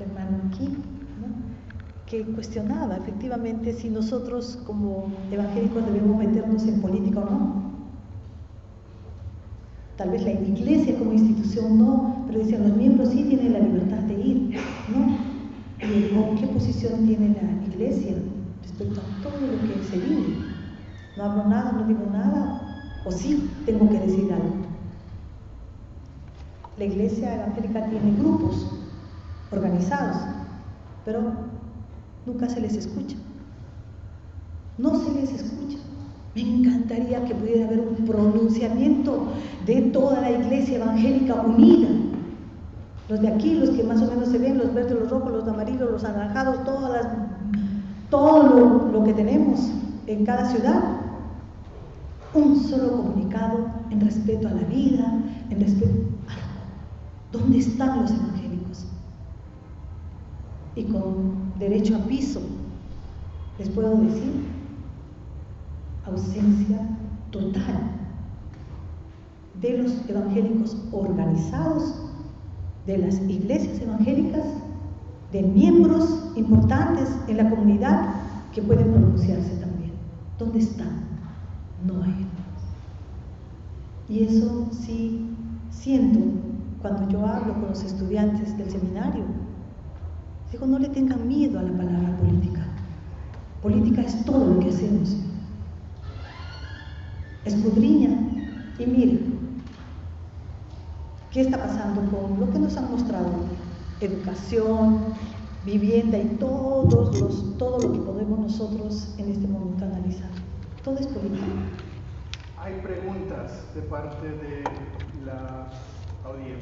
hermano aquí, ¿no?, que cuestionaba efectivamente si nosotros como evangélicos debemos meternos en política o no. Tal vez la iglesia como institución no, pero decían, los miembros sí tienen la libertad de ir, ¿no? ¿Y qué posición tiene la iglesia respecto a todo lo que se vive? No hablo nada, no digo nada, o sí tengo que decir algo. La iglesia evangélica tiene grupos organizados, pero nunca se les escucha. No se les escucha. Me encantaría que pudiera haber un pronunciamiento de toda la iglesia evangélica unida. Los de aquí, los que más o menos se ven, los verdes, los rojos, los amarillos, los anaranjados, todo lo que tenemos en cada ciudad. Un solo comunicado en respeto a la vida, en respeto a ¿dónde están los evangélicos? Y con derecho a piso, les puedo decir, ausencia total de los evangélicos organizados, de las iglesias evangélicas, de miembros importantes en la comunidad que pueden pronunciarse también. ¿Dónde están? No hay. Y eso sí siento cuando yo hablo con los estudiantes del seminario. Digo, no le tengan miedo a la palabra política. Política es todo lo que hacemos. Escudriña y mira qué está pasando con lo que nos han mostrado: educación, vivienda y todo lo que podemos nosotros en este momento analizar. Todo es política. Hay preguntas de parte de la audiencia.